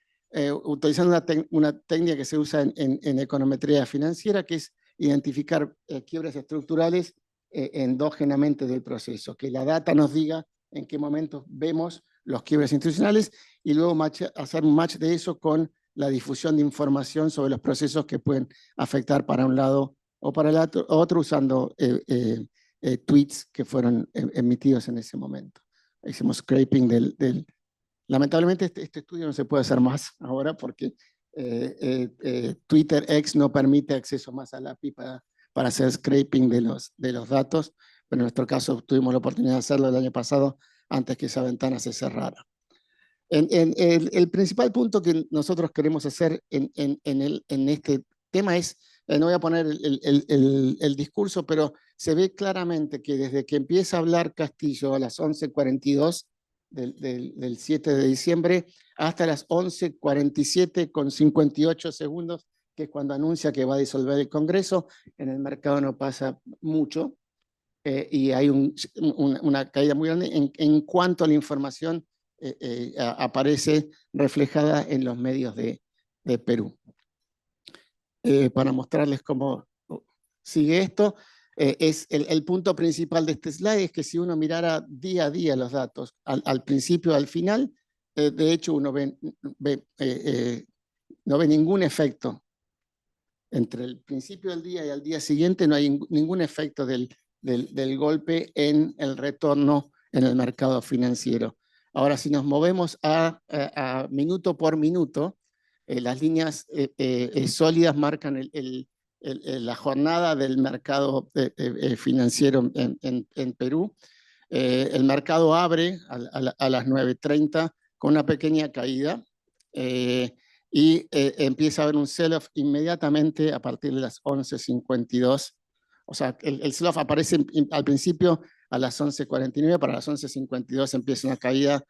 utilizando una técnica que se usa en econometría financiera, que es identificar quiebres estructurales endógenamente del proceso, que la data nos diga en qué momentos vemos los quiebres institucionales y luego hacer un match de eso con la difusión de información sobre los procesos que pueden afectar para un lado o para el otro usando tweets que fueron emitidos en ese momento. Hicimos scraping lamentablemente este estudio no se puede hacer más ahora porque Twitter X no permite acceso más a la API para hacer scraping de los datos, pero en nuestro caso tuvimos la oportunidad de hacerlo el año pasado antes que esa ventana se cerrara. El principal punto que nosotros queremos hacer en este tema es, no voy a poner el discurso, pero se ve claramente que desde que empieza a hablar Castillo a las 11:42 del 7 de diciembre hasta las 11:47 con 58 segundos, que es cuando anuncia que va a disolver el Congreso, en el mercado no pasa mucho y hay una caída muy grande en cuanto a la información aparece reflejada en los medios de Perú. Para mostrarles cómo sigue esto, es el punto principal de este slide es que si uno mirara día a día los datos, al principio al final, de hecho uno no ve ningún efecto. Entre el principio del día y al día siguiente no hay ningún efecto del golpe en el retorno en el mercado financiero. Ahora, si nos movemos a minuto por minuto, las líneas sólidas marcan la jornada del mercado financiero en Perú. El mercado abre a las 9:30 con una pequeña caída y empieza a haber un sell-off inmediatamente a partir de las 11:52. O sea, el sell-off aparece al principio a las 11:49, para las 11:52 empieza una caída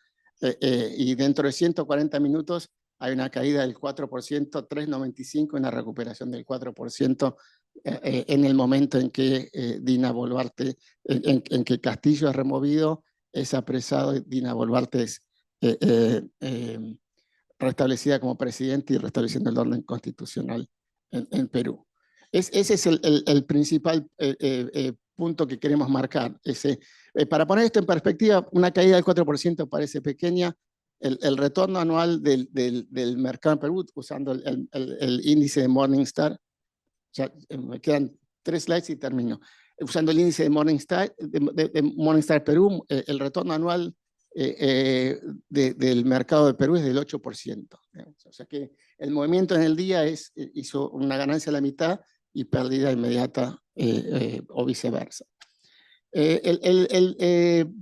y dentro de 140 minutos hay una caída del 4%, 3.95, una recuperación del 4% en el momento en que Dina Boluarte, en que Castillo es removido, es apresado y Dina Boluarte es restablecida como presidente y restableciendo el orden constitucional en Perú. Ese es el principal punto que queremos marcar. Para poner esto en perspectiva, una caída del 4% parece pequeña. El retorno anual del mercado en Perú, usando el índice de Morningstar, ya me quedan 3 slides y termino. Usando el índice de Morningstar Perú, el retorno anual del mercado de Perú es del 8%. O sea que el movimiento en el día hizo una ganancia a la mitad y pérdida inmediata o viceversa.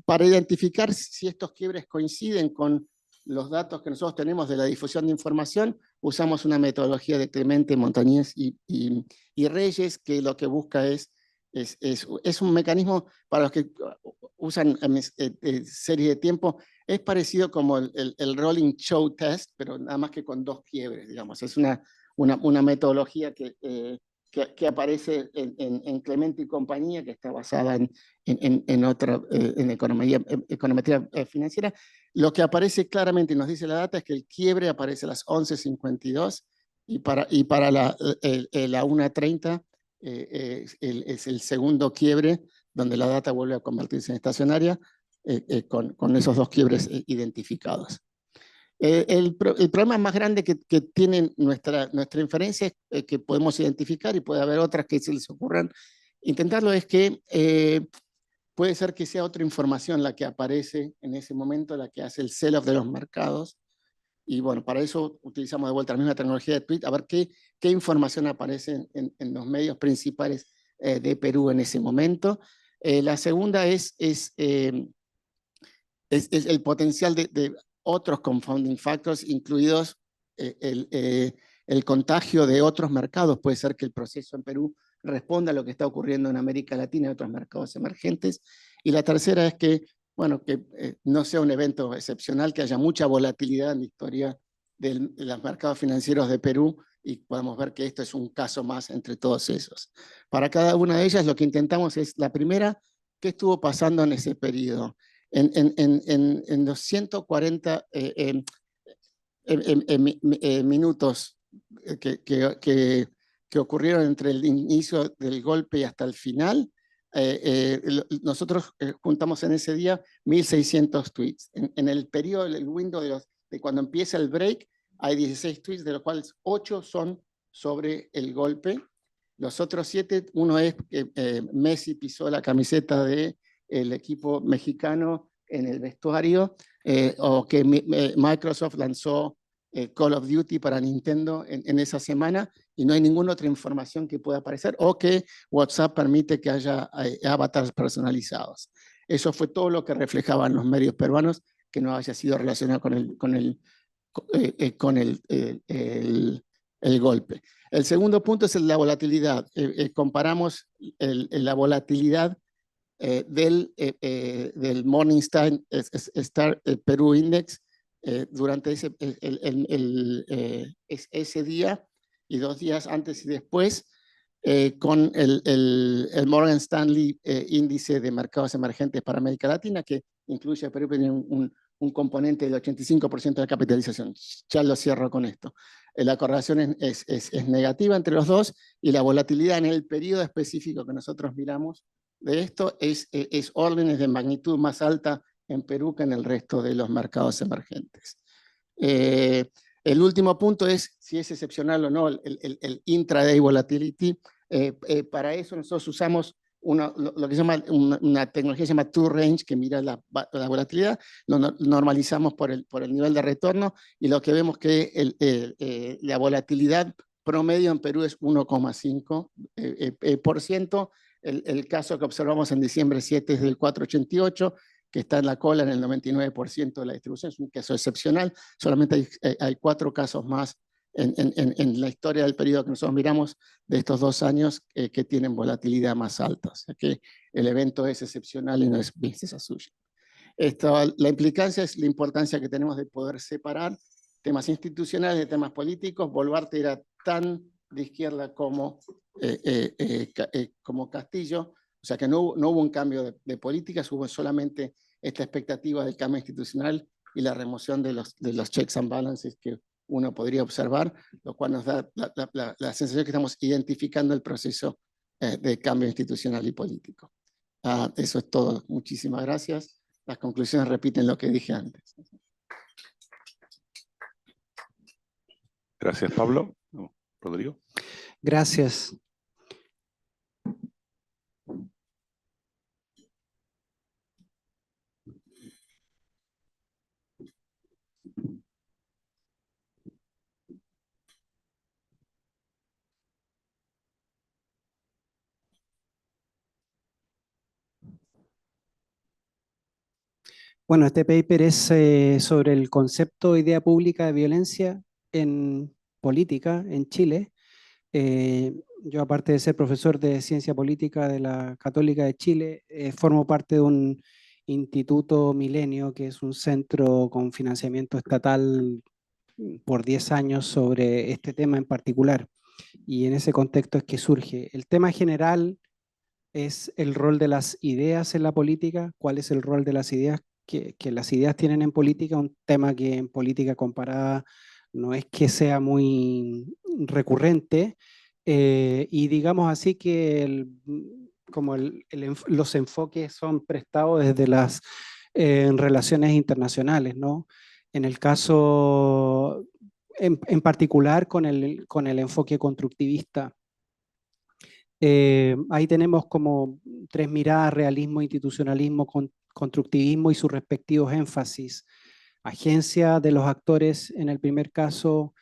Para identificar si estos quiebres coinciden con los datos que nosotros tenemos de la difusión de información, usamos una metodología de Clemente, Montañez y Reyes, que lo que busca es un mecanismo para los que usan serie de tiempo, es parecido como el Rolling Show Test, pero nada más que con 2 quiebres, digamos. Es una metodología que que aparece en Clemente y compañía, que está basada en econometría financiera. Lo que aparece claramente y nos dice la data es que el quiebre aparece a las 11:52 y para la 1:30 es el segundo quiebre donde la data vuelve a convertirse en estacionaria con esos dos quiebres identificados. El problema más grande que tiene nuestra inferencia es que podemos identificar, y puede haber otras que se les ocurran intentarlo, es que puede ser que sea otra información la que aparece en ese momento, la que hace el sell-off de los mercados. Y bueno, para eso utilizamos de vuelta la misma tecnología de tweet, a ver qué información aparece en los medios principales de Perú en ese momento. La segunda es el potencial de otros confounding factors, incluidos el contagio de otros mercados. Puede ser que el proceso en Perú responda a lo que está ocurriendo en América Latina y otros mercados emergentes. Y la tercera es que, bueno, que no sea un evento excepcional, que haya mucha volatilidad en la historia de los mercados financieros de Perú, y podemos ver que esto es un caso más entre todos esos. Para cada una de ellas lo que intentamos es, la primera, ¿qué estuvo pasando en ese periodo? En los 140 minutos que ocurrieron entre el inicio del golpe y hasta el final, nosotros juntamos en ese día 1.600 tweets. En el periodo, el window de cuando empieza el break, hay 16 tweets, de los cuales 8 son sobre el golpe. Los otros 7, uno es que Messi pisó la camiseta del equipo mexicano en el vestuario, o que Microsoft lanzó Call of Duty para Nintendo en esa semana, y no hay ninguna otra información que pueda aparecer, o que WhatsApp permite que haya avatars personalizados. Eso fue todo lo que reflejaban los medios peruanos, que no haya sido relacionado con el golpe. El segundo punto es la volatilidad. Comparamos la volatilidad del Morningstar Perú Index durante ese día y 2 días antes y después, con el Morgan Stanley índice de mercados emergentes para América Latina, que incluye a Perú, tiene un componente del 85% de la capitalización. Ya lo cierro con esto. La correlación es negativa entre los dos, y la volatilidad en el periodo específico que nosotros miramos de esto es órdenes de magnitud más alta en Perú que en el resto de los mercados emergentes. El último punto es si es excepcional o no el intraday volatility. Para eso nosotros usamos lo que se llama una tecnología que se llama True Range, que mira la volatilidad, lo normalizamos por el nivel de retorno, y lo que vemos que la volatilidad promedio en Perú es 1,5%. El caso que observamos en diciembre 7 es del 4,88, que está en la cola en el 99% de la distribución. Es un caso excepcional. Solamente hay 4 casos más en la historia del periodo que nosotros miramos de estos 2 años que tienen volatilidad más alta. O sea que el evento es excepcional y no es business as usual. La implicancia es la importancia que tenemos de poder separar temas institucionales de temas políticos. Boluarte era tan de izquierda como Castillo, o sea que no hubo un cambio de políticas, hubo solamente esta expectativa del cambio institucional y la remoción de los checks and balances que uno podría observar, lo cual nos da la sensación que estamos identificando el proceso de cambio institucional y político. Eso es todo. Muchísimas gracias. Las conclusiones repiten lo que dije antes. Gracias, Pablo. Rodrigo. Gracias. Bueno, este paper es sobre el concepto o idea pública de violencia en política en Chile. Yo, aparte de ser profesor de ciencia política de la Católica de Chile, formo parte de un Instituto Milenio, que es un centro con financiamiento estatal por 10 años sobre este tema en particular. y en ese contexto es que surge. El tema general es el rol de las ideas en la política, cuál es el rol de las ideas que las ideas tienen en política, un tema que en política comparada no es que sea muy recurrente, y digamos así que los enfoques son prestados desde las relaciones internacionales, ¿no? En el caso, en particular con el enfoque constructivista. Ahí tenemos como tres miradas: realismo, institucionalismo, constructivismo y sus respectivos énfasis. Agencia de los actores en el primer caso,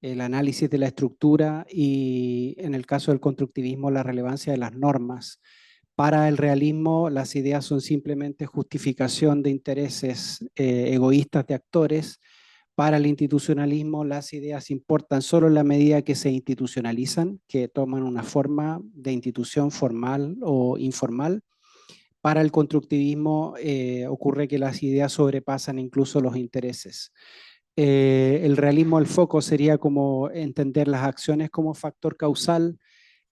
el análisis de la estructura, y en el caso del constructivismo la relevancia de las normas. Para el realismo las ideas son simplemente justificación de intereses egoístas de actores. Para el institucionalismo, las ideas importan solo en la medida que se institucionalizan, que toman una forma de institución formal o informal. Para el constructivismo ocurre que las ideas sobrepasan incluso los intereses. El realismo, el foco sería como entender las acciones como factor causal.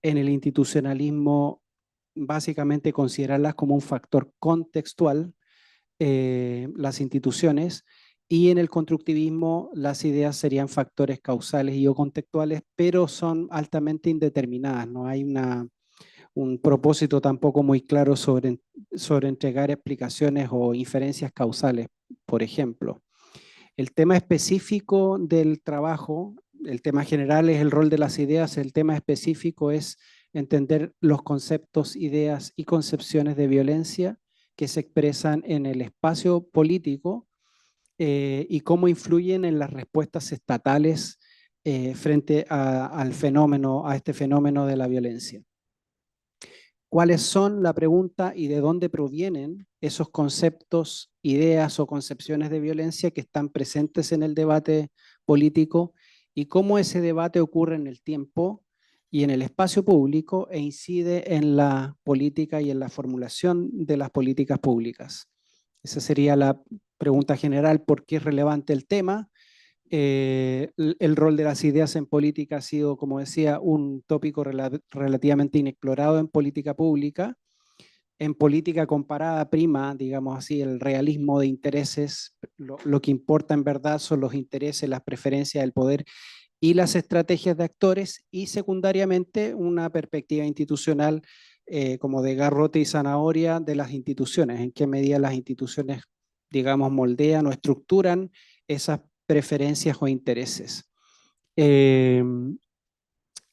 En el institucionalismo, básicamente considerarlas como un factor contextual, las instituciones. Y en el constructivismo las ideas serían factores causales y o contextuales, pero son altamente indeterminadas. No hay un propósito tampoco muy claro sobre entregar explicaciones o inferencias causales, por ejemplo. El tema específico del trabajo, el tema general es el rol de las ideas, el tema específico es entender los conceptos, ideas y concepciones de violencia que se expresan en el espacio político, y cómo influyen en las respuestas estatales frente a este fenómeno de la violencia. ¿Cuáles son, la pregunta, y de dónde provienen esos conceptos, ideas o concepciones de violencia que están presentes en el debate político, y cómo ese debate ocurre en el tiempo y en el espacio público e incide en la política y en la formulación de las políticas públicas? Esa sería la pregunta general: ¿por qué es relevante el tema? El rol de las ideas en política ha sido, como decía, un tópico relativamente inexplorado en política pública. En política comparada prima, digamos así, el realismo de intereses. Lo que importa en verdad son los intereses, las preferencias del poder y las estrategias de actores, y secundariamente una perspectiva institucional como de garrote y zanahoria de las instituciones. En qué medida las instituciones, digamos, moldean o estructuran esas preferencias o intereses.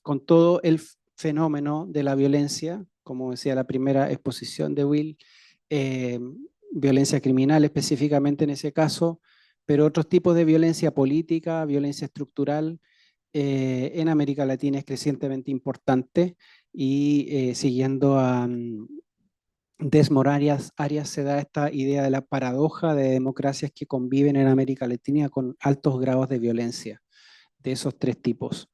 Con todo el fenómeno de la violencia, como decía la primera exposición de Will, violencia criminal específicamente en ese caso, pero otros tipos de violencia política, violencia estructural, en América Latina es crecientemente importante, y siguiendo a Desmond Arias se da esta idea de la paradoja de democracias que conviven en América Latina con altos grados de violencia de esos tres tipos.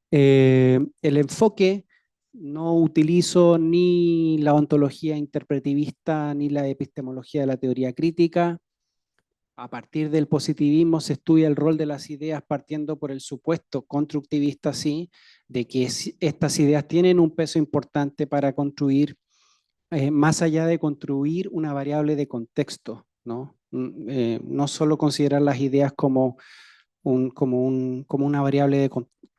El enfoque, no utilizo ni la ontología interpretivista ni la epistemología de la teoría crítica. A partir del positivismo se estudia el rol de las ideas partiendo por el supuesto constructivista, sí, de que estas ideas tienen un peso importante para construir, más allá de construir una variable de contexto, ¿no? No solo considerar las ideas como una variable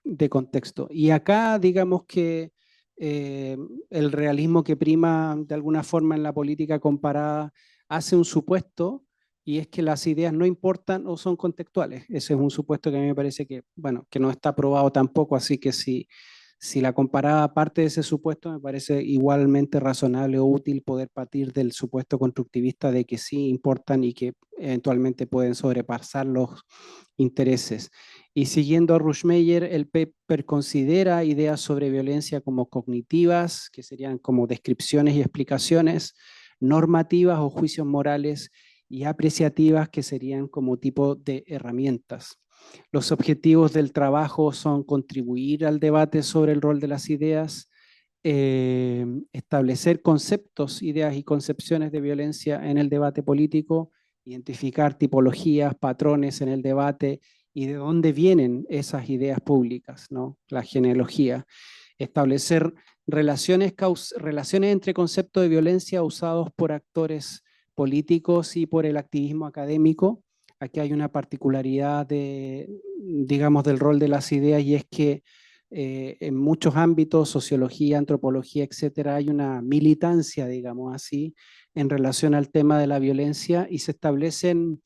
de contexto. Y acá, digamos que el realismo que prima de alguna forma en la política comparada hace un supuesto, y es que las ideas no importan o son contextuales. Ese es un supuesto que a mí me parece que, bueno, que no está probado tampoco, así que si la comparada parte de ese supuesto, me parece igualmente razonable o útil poder partir del supuesto constructivista de que sí importan y que eventualmente pueden sobrepasar los intereses. Y siguiendo a Rushmeyer, el paper considera ideas sobre violencia como cognitivas, que serían como descripciones y explicaciones, normativas o juicios morales, y apreciativas, que serían como tipo de herramientas. Los objetivos del trabajo son contribuir al debate sobre el rol de las ideas, establecer conceptos, ideas y concepciones de violencia en el debate político, identificar tipologías, patrones en el debate, y de dónde vienen esas ideas públicas, ¿no? La genealogía. Establecer relaciones entre conceptos de violencia usados por actores políticos y por el activismo académico. Aquí hay una particularidad digamos, del rol de las ideas, y es que en muchos ámbitos, sociología, antropología, etcétera, hay una militancia, digamos así, en relación al tema de la violencia, y se establecen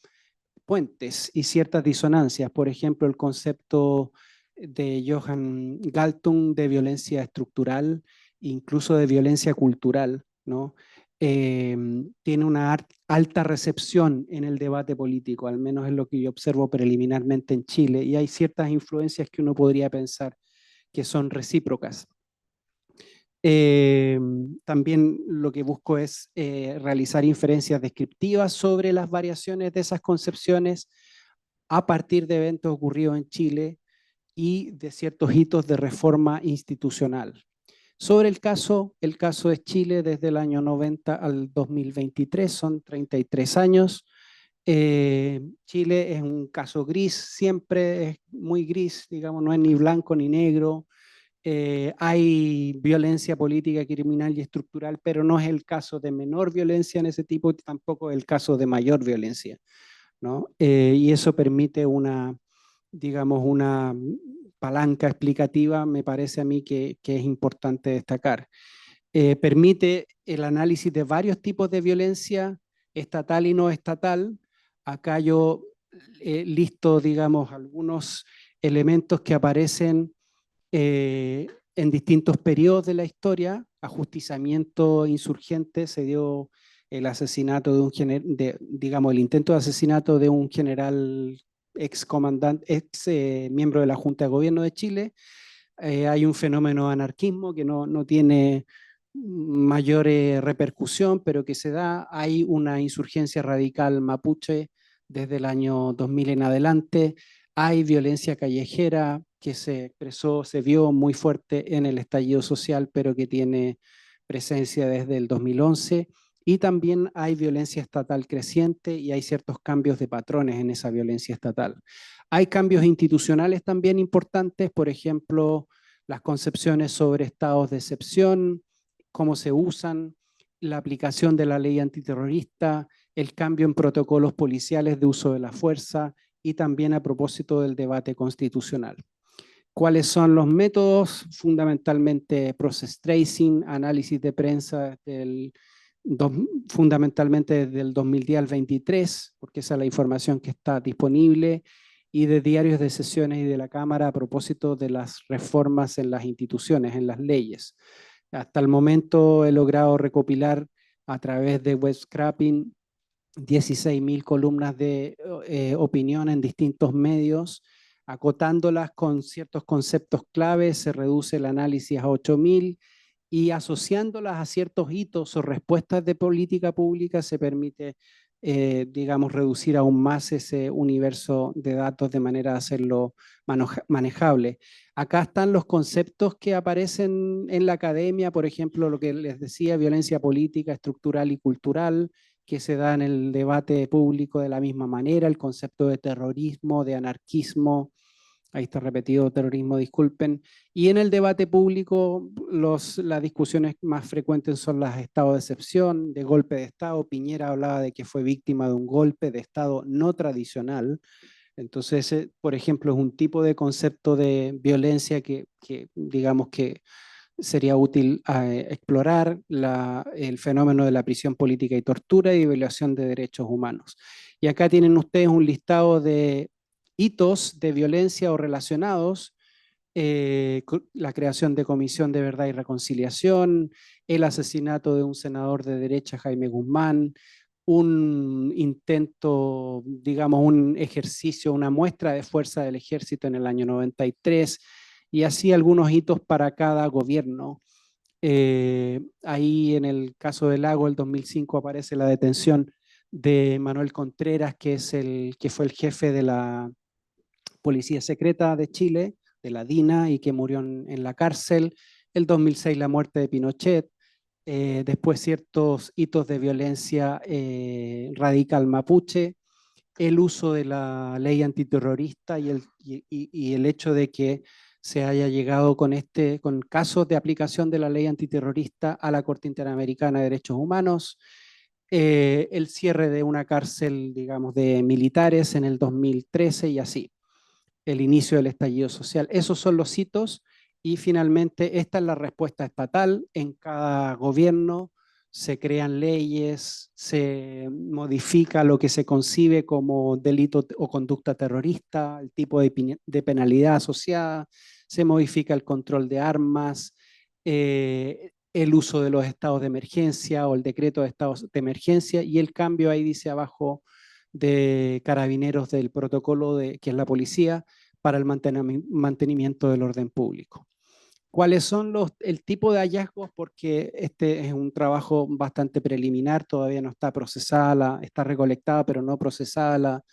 puentes y ciertas disonancias. Por ejemplo, el concepto de Johan Galtung de violencia estructural, incluso de violencia cultural, ¿no? Tiene una alta recepción en el debate político, al menos es lo que yo observo preliminarmente en Chile, y hay ciertas influencias que uno podría pensar que son recíprocas. También lo que busco es realizar inferencias descriptivas sobre las variaciones de esas concepciones a partir de eventos ocurridos en Chile y de ciertos hitos de reforma institucional. Sobre el caso es Chile desde el año 90 al 2023, son 33 años. Chile es un caso gris, siempre es muy gris, digamos, no es ni blanco ni negro. Hay violencia política, criminal y estructural, pero no es el caso de menor violencia en ese tipo, tampoco es el caso de mayor violencia, ¿no? Y eso permite digamos, una palanca explicativa, me parece a mí que es importante destacar. Permite el análisis de varios tipos de violencia, estatal y no estatal. Acá yo listo, digamos, algunos elementos que aparecen en distintos periodos de la historia. Ajusticiamiento insurgente, se dio el asesinato de un digamos, el intento de asesinato de un general ex miembro de la Junta de Gobierno de Chile. Hay un fenómeno de anarquismo que no tiene mayor repercusión, pero que se da. Hay una insurgencia radical mapuche desde el año 2000 en adelante. Hay violencia callejera que se expresó, se vio muy fuerte en el estallido social, pero que tiene presencia desde el 2011. Y también hay violencia estatal creciente y hay ciertos cambios de patrones en esa violencia estatal. Hay cambios institucionales también importantes, por ejemplo, las concepciones sobre estados de excepción, cómo se usan, la aplicación de la ley antiterrorista, el cambio en protocolos policiales de uso de la fuerza y también a propósito del debate constitucional. ¿Cuáles son los métodos? Fundamentalmente process tracing, análisis de prensa fundamentalmente desde el 2010 al 23, porque esa es la información que está disponible, y de diarios de sesiones y de la Cámara a propósito de las reformas en las instituciones, en las leyes. Hasta el momento he logrado recopilar a través de web scraping 16.000 columnas de opinión en distintos medios, acotándolas con ciertos conceptos claves, se reduce el análisis a 8.000 y asociándolas a ciertos hitos o respuestas de política pública se permite, digamos, reducir aún más ese universo de datos de manera de hacerlo manejable. Acá están los conceptos que aparecen en la academia, por ejemplo, lo que les decía, violencia política, estructural y cultural, que se da en el debate público de la misma manera, el concepto de terrorismo, de anarquismo, ahí está repetido terrorismo, disculpen, y en el debate público las discusiones más frecuentes son los estados de excepción, de golpe de Estado. Piñera hablaba de que fue víctima de un golpe de Estado no tradicional. Entonces, por ejemplo, es un tipo de concepto de violencia que digamos que sería útil explorar el fenómeno de la prisión política y tortura y violación de derechos humanos. Y acá tienen ustedes un listado de hitos de violencia o relacionados, la creación de Comisión de Verdad y Reconciliación, el asesinato de un senador de derecha, Jaime Guzmán, un intento, digamos, un ejercicio, una muestra de fuerza del ejército en el año 93, y así algunos hitos para cada gobierno. Ahí en el caso del Lago, el 2005, aparece la detención de Manuel Contreras, que fue el jefe de la Policía Secreta de Chile, de la DINA, y que murió en la cárcel. El 2006, la muerte de Pinochet. Después ciertos hitos de violencia radical mapuche, el uso de la ley antiterrorista y el hecho de que se haya llegado con casos de aplicación de la ley antiterrorista a la Corte Interamericana de Derechos Humanos, el cierre de una cárcel, digamos, de militares en el 2013 y así, el inicio del estallido social. Esos son los hitos y finalmente esta es la respuesta estatal. En cada gobierno se crean leyes, se modifica lo que se concibe como delito o conducta terrorista, el tipo de penalidad asociada, se modifica el control de armas, el uso de los estados de emergencia o el decreto de estados de emergencia y el cambio ahí dice abajo de carabineros del protocolo que es la policía para el mantenimiento del orden público. ¿Cuáles son el tipo de hallazgos? Porque este es un trabajo bastante preliminar, todavía no está procesada, está recolectada, pero no procesada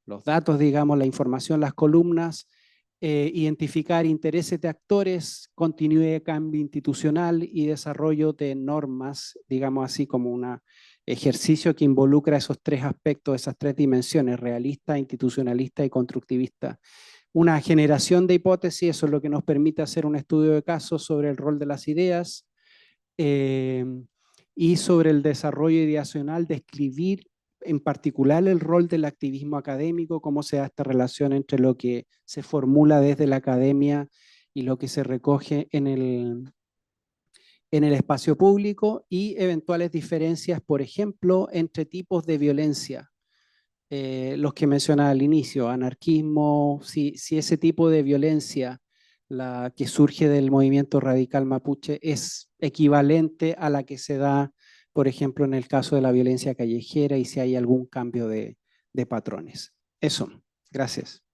los datos, digamos, la información, las columnas, identificar intereses de actores, continuidad de cambio institucional y desarrollo de normas, digamos así como un ejercicio que involucra esos tres aspectos, esas tres dimensiones, realista, institucionalista y constructivista. Una generación de hipótesis, eso es lo que nos permite hacer un estudio de casos sobre el rol de las ideas y sobre el desarrollo ideacional, describir en particular el rol del activismo académico, cómo se da esta relación entre lo que se formula desde la academia y lo que se recoge en el espacio público y eventuales diferencias, por ejemplo, entre tipos de violencia. Los que mencionaba al inicio, anarquismo, si ese tipo de violencia, la que surge del movimiento radical mapuche, es equivalente a la que se da, por ejemplo, en el caso de la violencia callejera y si hay algún cambio de patrones. Eso, gracias.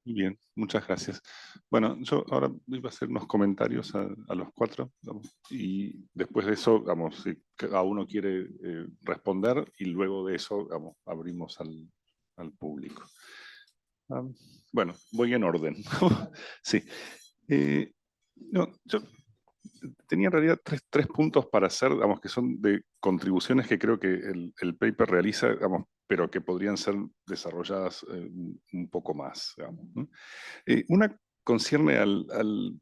Bien, muchas gracias. Bueno, yo ahora voy a hacer unos comentarios a los cuatro, digamos, y después de eso, digamos, si cada uno quiere responder, y luego de eso, digamos, abrimos al público. Bueno, voy en orden. Sí. No, yo tenía en realidad tres puntos para hacer, digamos, que son de contribuciones que creo que el paper realiza, digamos, pero que podrían ser desarrolladas un poco más. Digamos, ¿no? Una concierne al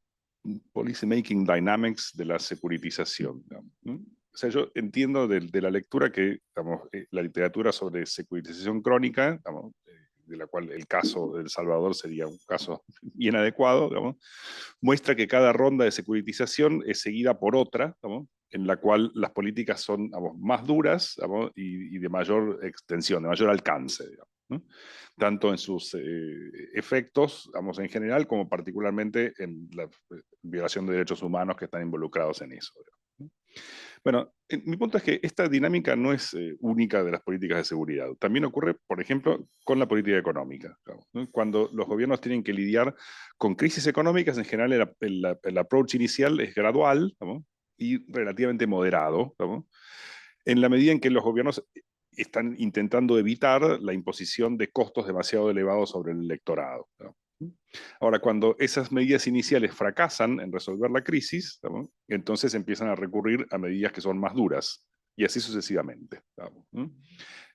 policy making dynamics de la securitización. Digamos, ¿no? O sea, yo entiendo de la lectura que, digamos, la literatura sobre securitización crónica, digamos, de la cual el caso de El Salvador sería un caso bien adecuado, digamos, muestra que cada ronda de securitización es seguida por otra, digamos, en la cual las políticas son, digamos, más duras, digamos, y de mayor extensión, de mayor alcance, digamos, ¿no? Tanto en sus efectos, digamos, en general, como particularmente en la violación de derechos humanos que están involucrados en eso, digamos, ¿no? Bueno, mi punto es que esta dinámica no es única de las políticas de seguridad. También ocurre, por ejemplo, con la política económica, digamos, ¿no? Cuando los gobiernos tienen que lidiar con crisis económicas, en general el approach inicial es gradual, digamos, y relativamente moderado, digamos, en la medida en que los gobiernos están intentando evitar la imposición de costos demasiado elevados sobre el electorado, ¿no? Ahora, cuando esas medidas iniciales fracasan en resolver la crisis, ¿no? Entonces empiezan a recurrir a medidas que son más duras, y así sucesivamente, ¿no?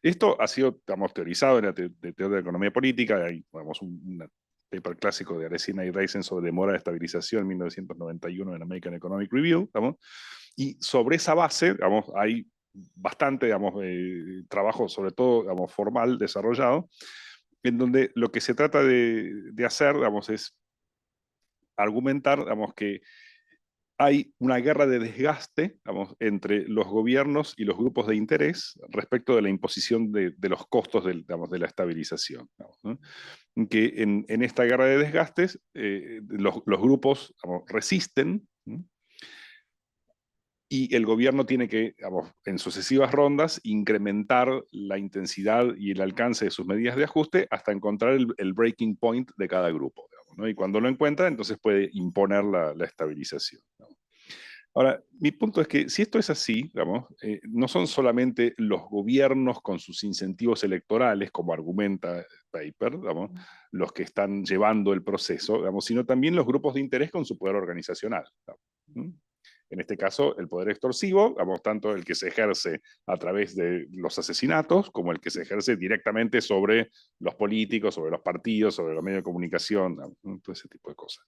Esto ha sido, digamos, teorizado en la teoría de economía política. Hay, digamos, un paper clásico de Aresina y Reisen sobre demora de estabilización en 1991 en American Economic Review, ¿no? Y sobre esa base, digamos, hay bastante, digamos, trabajo, sobre todo, digamos, formal, desarrollado, en donde lo que se trata de hacer, digamos, es argumentar, digamos, que hay una guerra de desgaste, digamos, entre los gobiernos y los grupos de interés respecto de la imposición de los costos digamos, de la estabilización, digamos, ¿no? Que en esta guerra de desgastes los grupos, digamos, resisten, ¿no? Y el gobierno tiene que, digamos, en sucesivas rondas, incrementar la intensidad y el alcance de sus medidas de ajuste hasta encontrar el breaking point de cada grupo, digamos, ¿no? Y cuando lo encuentra, entonces puede imponer la estabilización, ¿no? Ahora, mi punto es que si esto es así, digamos, no son solamente los gobiernos con sus incentivos electorales, como argumenta el paper, digamos, los que están llevando el proceso, digamos, sino también los grupos de interés con su poder organizacional, digamos, ¿no? En este caso, el poder extorsivo, tanto el que se ejerce a través de los asesinatos, como el que se ejerce directamente sobre los políticos, sobre los partidos, sobre los medios de comunicación, todo ese tipo de cosas.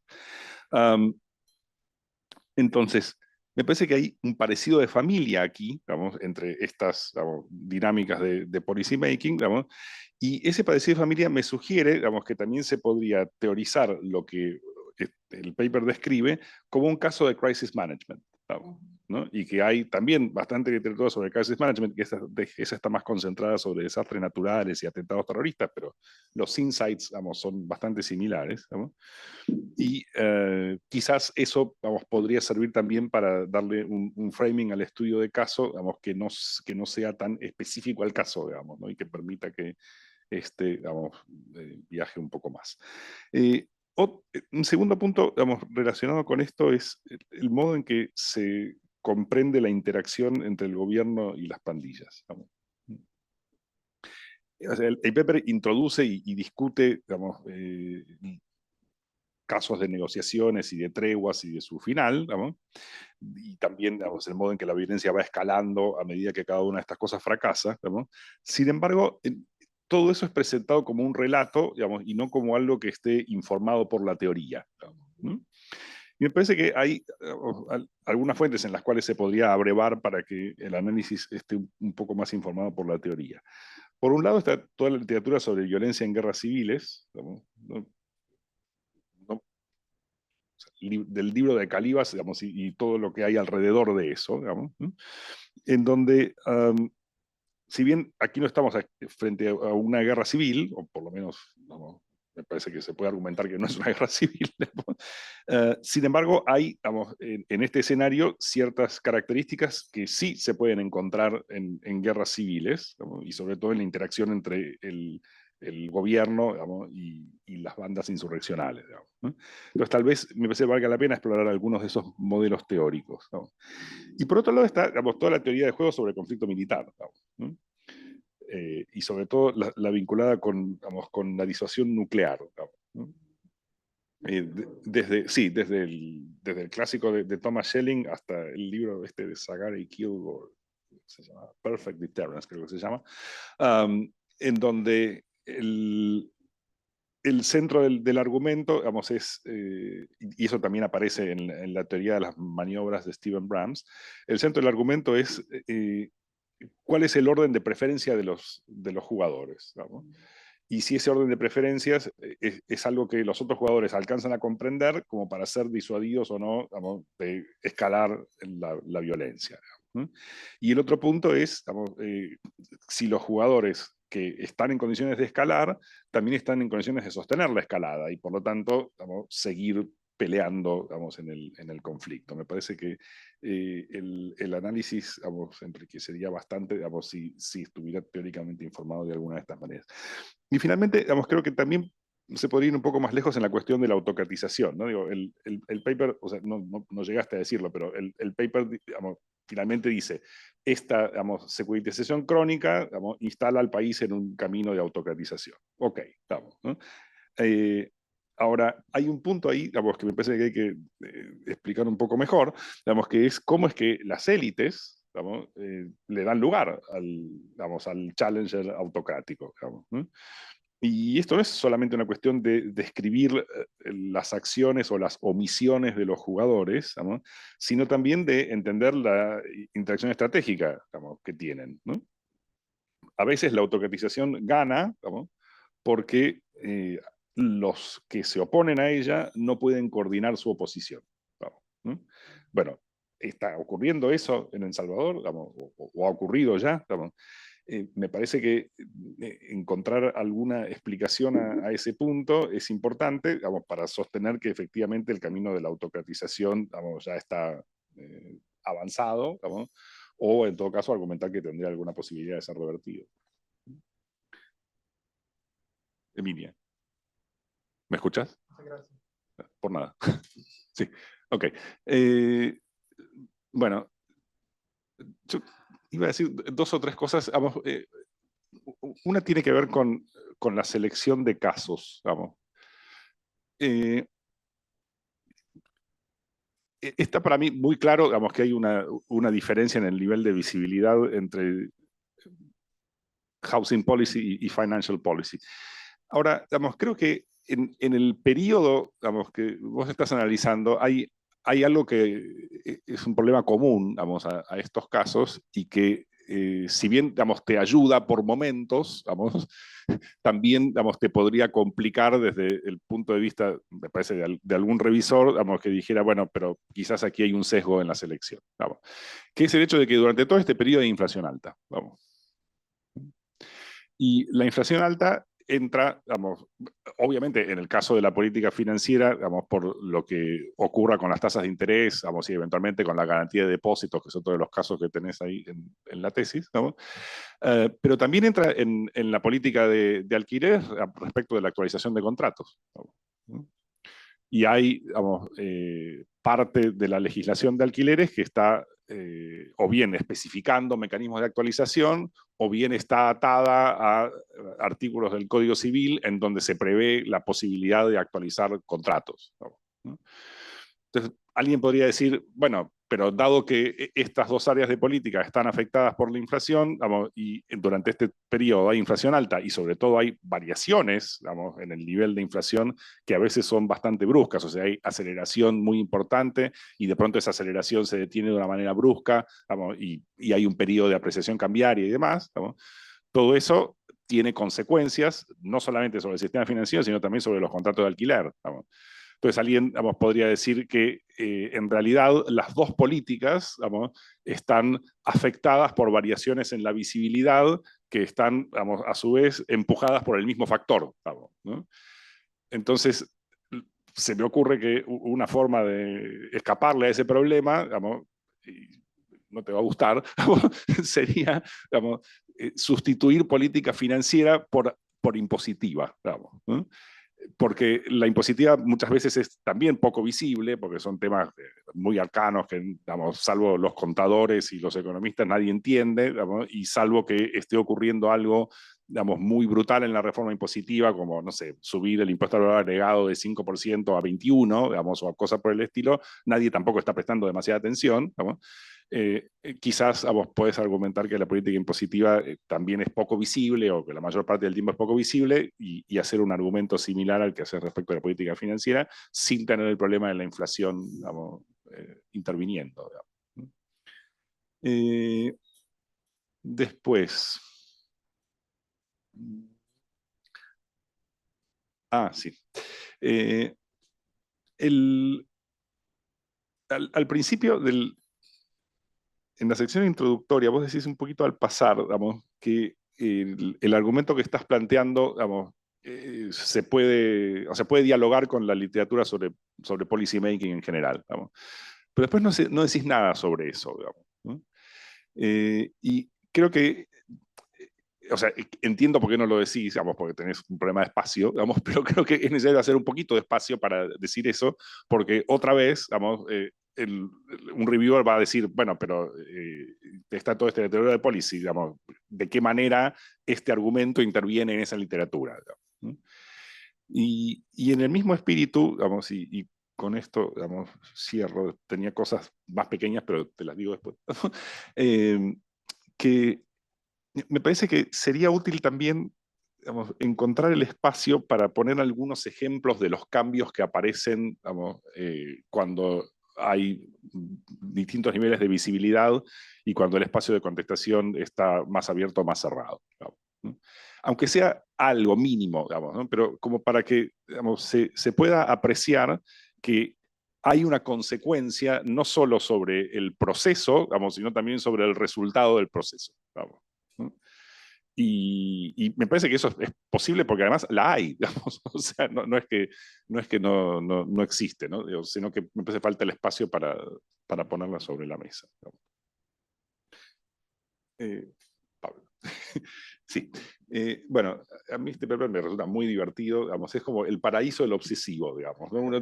Entonces, me parece que hay un parecido de familia aquí, entre estas dinámicas de policy making, y ese parecido de familia me sugiere, que también se podría teorizar lo que el paper describe como un caso de crisis management, ¿no? Y que hay también bastante literatura sobre crisis management, que esa está más concentrada sobre desastres naturales y atentados terroristas, pero los insights, son bastante similares, y quizás eso, podría servir también para darle un framing al estudio de caso, que no sea tan específico al caso, ¿no? Y que permita que viaje un poco más. Un segundo punto, relacionado con esto es el modo en que se comprende la interacción entre el gobierno y las pandillas. O sea, el paper introduce y discute, casos de negociaciones y de treguas y de su final, y también el modo en que la violencia va escalando a medida que cada una de estas cosas fracasa. Sin embargo, todo eso es presentado como un relato, y no como algo que esté informado por la teoría. Y me parece que hay algunas fuentes en las cuales se podría abrevar para que el análisis esté un poco más informado por la teoría. Por un lado está toda la literatura sobre violencia en guerras civiles, del libro de Calibas, y todo lo que hay alrededor de eso, en donde, si bien aquí no estamos frente a una guerra civil, o por lo menos me parece que se puede argumentar que no es una guerra civil, sin embargo hay en este escenario ciertas características que sí se pueden encontrar en guerras civiles, y sobre todo en la interacción entre el gobierno y las bandas insurreccionales. Entonces tal vez me parece que valga la pena explorar algunos de esos modelos teóricos. Y por otro lado está toda la teoría de juego sobre el conflicto militar, y sobre todo la vinculada con la disuasión nuclear. Desde el clásico de Thomas Schelling hasta el libro de Zagari Kilgore, se llama Perfect Deterrence, creo que se llama, en donde el centro del argumento, es, y eso también aparece en la teoría de las maniobras de Stephen Brams, el centro del argumento es cuál es el orden de preferencia de los jugadores. Y si ese orden de preferencias es algo que los otros jugadores alcanzan a comprender como para ser disuadidos o no de escalar la violencia. Y el otro punto es si los jugadores que están en condiciones de escalar también están en condiciones de sostener la escalada y por lo tanto seguir peleando en el conflicto. Me parece que el análisis enriquecería bastante si estuviera teóricamente informado de alguna de estas maneras. Y finalmente, creo que también se podría ir un poco más lejos en la cuestión de la autocratización, ¿no? Digo, el paper, o sea, no llegaste a decirlo, pero el paper finalmente dice, esta securitización crónica instala al país en un camino de autocratización. Ok, estamos, ¿no? Ahora, hay un punto ahí que me parece que hay que explicar un poco mejor, que es cómo es que las élites le dan lugar al challenger autocrático. ¿No? Y esto no es solamente una cuestión de describir las acciones o las omisiones de los jugadores, sino también de entender la interacción estratégica que tienen. ¿No? A veces la autocratización gana porque los que se oponen a ella no pueden coordinar su oposición. ¿No? Bueno, ¿está ocurriendo eso en El Salvador? ¿O ha ocurrido ya? Me parece que encontrar alguna explicación a ese punto es importante para sostener que efectivamente el camino de la autocratización ya está avanzado, o en todo caso argumentar que tendría alguna posibilidad de ser revertido. Emilia, ¿me escuchas? Gracias. Por nada. Sí, ok. Bueno, yo iba a decir dos o tres cosas. Una tiene que ver con la selección de casos. está para mí muy claro, digamos, que hay una diferencia en el nivel de visibilidad entre housing policy y financial policy. Ahora, digamos, creo que en el periodo, digamos, que vos estás analizando, hay algo que es un problema común, digamos, a estos casos y que si bien, digamos, te ayuda por momentos, digamos, también, digamos, te podría complicar desde el punto de vista, me parece, de algún revisor, digamos, que dijera, bueno, pero quizás aquí hay un sesgo en la selección, digamos, que es el hecho de que durante todo este periodo hay inflación alta, vamos. Y la inflación alta entra, digamos, obviamente en el caso de la política financiera, digamos, por lo que ocurra con las tasas de interés, digamos, y eventualmente con la garantía de depósitos, que son todos los casos que tenés ahí en la tesis, digamos. Pero también entra en la política de alquiler respecto de la actualización de contratos, digamos. Y hay, digamos, parte de la legislación de alquileres que está o bien especificando mecanismos de actualización o bien está atada a artículos del Código Civil en donde se prevé la posibilidad de actualizar contratos, ¿no? Entonces, alguien podría decir, bueno, pero dado que estas dos áreas de política están afectadas por la inflación, digamos, y durante este periodo hay inflación alta y sobre todo hay variaciones, digamos, en el nivel de inflación que a veces son bastante bruscas, o sea, hay aceleración muy importante y de pronto esa aceleración se detiene de una manera brusca, digamos, y hay un periodo de apreciación cambiaria y demás, digamos. Todo eso tiene consecuencias, no solamente sobre el sistema financiero, sino también sobre los contratos de alquiler, digamos. Entonces alguien, digamos, podría decir que en realidad las dos políticas, digamos, están afectadas por variaciones en la visibilidad que están, digamos, a su vez empujadas por el mismo factor, digamos, ¿no? Entonces se me ocurre que una forma de escaparle a ese problema, digamos, y no te va a gustar, digamos, sería, digamos, sustituir política financiera por impositiva, digamos, ¿no? Porque la impositiva muchas veces es también poco visible, porque son temas muy arcanos que, digamos, salvo los contadores y los economistas, nadie entiende, digamos, y salvo que esté ocurriendo algo, digamos, muy brutal en la reforma impositiva, como, no sé, subir el impuesto al valor agregado de 5% a 21%, digamos, o cosas por el estilo, nadie tampoco está prestando demasiada atención, digamos. Quizás vos podés argumentar que la política impositiva también es poco visible o que la mayor parte del tiempo es poco visible y hacer un argumento similar al que hacer respecto a la política financiera sin tener el problema de la inflación, digamos, interviniendo, digamos. Después. Sí. Al principio en la sección introductoria, vos decís un poquito al pasar, digamos, que el argumento que estás planteando, digamos, se puede dialogar con la literatura sobre policy making en general, digamos. Pero después no decís nada sobre eso, digamos, ¿no? Y creo que, o sea, entiendo por qué no lo decís, digamos, porque tenés un problema de espacio, digamos, pero creo que es necesario hacer un poquito de espacio para decir eso, porque otra vez, digamos, un reviewer va a decir, bueno, pero está todo este deterioro de policy, digamos, ¿de qué manera este argumento interviene en esa literatura? Digamos, ¿no? Y en el mismo espíritu, digamos, y con esto, digamos, cierro, tenía cosas más pequeñas, pero te las digo después, que me parece que sería útil también, digamos, encontrar el espacio para poner algunos ejemplos de los cambios que aparecen, digamos, cuando hay distintos niveles de visibilidad y cuando el espacio de contestación está más abierto o más cerrado, digamos, ¿no? Aunque sea algo mínimo, digamos, ¿no? Pero como para que, digamos, se pueda apreciar que hay una consecuencia no solo sobre el proceso, digamos, sino también sobre el resultado del proceso, digamos, ¿no? Y me parece que eso es posible porque además la hay, digamos. O sea, no es que no existe, ¿no? Digo, sino que me parece falta el espacio para ponerla sobre la mesa, digamos. Pablo. Sí. Bueno, a mí este paper me resulta muy divertido, digamos, es como el paraíso del obsesivo, digamos, ¿no? Uno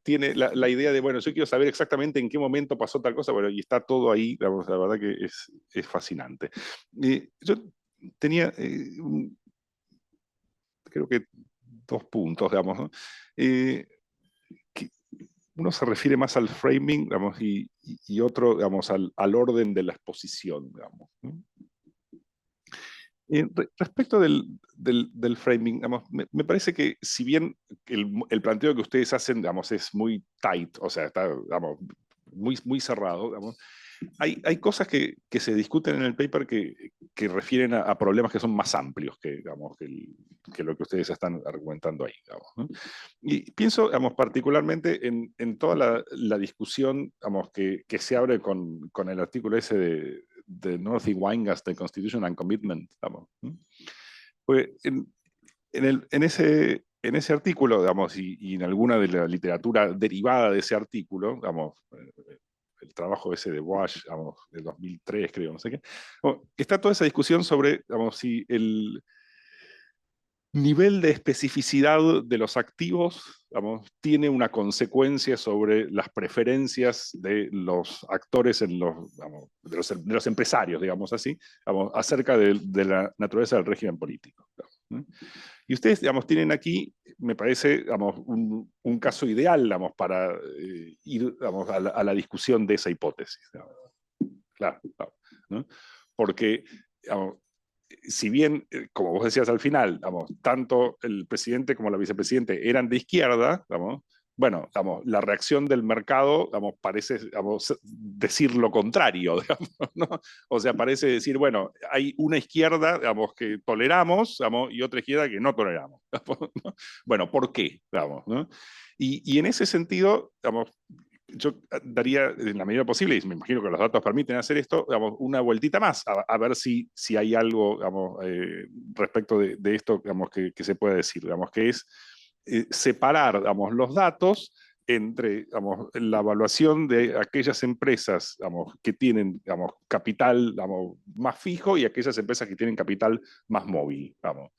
tiene la idea de, bueno, yo quiero saber exactamente en qué momento pasó tal cosa, bueno, y está todo ahí, digamos, la verdad que es fascinante. Yo tenía, creo que 2 puntos, digamos, ¿no? Que uno se refiere más al framing, digamos, y otro, digamos, al orden de la exposición, digamos, ¿no? Respecto del framing, digamos, me parece que si bien el planteo que ustedes hacen, digamos, es muy tight, o sea, está, digamos, muy cerrado, digamos, hay cosas que se discuten en el paper que refieren a problemas que son más amplios digamos, que lo que ustedes están argumentando ahí, digamos, ¿no? Y pienso, digamos, particularmente en toda la discusión, digamos, que se abre con el artículo ese de Northey Weingas de Constitution and Commitment, digamos, ¿no? Pues en ese artículo, digamos, y en alguna de la literatura derivada de ese artículo, digamos, el trabajo ese de Wash, digamos, de 2003, creo, no sé qué, bueno, está toda esa discusión sobre, digamos, si el nivel de especificidad de los activos, digamos, tiene una consecuencia sobre las preferencias de los actores, digamos, de los empresarios, digamos así, digamos, acerca de la naturaleza del régimen político, digamos, ¿no? Y ustedes, digamos, tienen aquí, me parece, digamos, un caso ideal, digamos, para ir, digamos, a la discusión de esa hipótesis, digamos. Claro, ¿no? Porque, digamos, si bien, como vos decías al final, digamos, tanto el presidente como la vicepresidente eran de izquierda, digamos, bueno, digamos, la reacción del mercado, digamos, parece, digamos, decir lo contrario, digamos, ¿no? O sea, parece decir, bueno, hay una izquierda, digamos, que toleramos, digamos, y otra izquierda que no toleramos, digamos, ¿no? Bueno, ¿por qué? Digamos, ¿no? Y en ese sentido, digamos, yo daría, en la medida posible, y me imagino que los datos permiten hacer esto, digamos, una vueltita más, a ver si hay algo, digamos, respecto de esto, digamos, que se puede decir, digamos, que es separar, digamos, los datos entre, digamos, la evaluación de aquellas empresas, digamos, que tienen, digamos, capital, digamos, más fijo y aquellas empresas que tienen capital más móvil, digamos.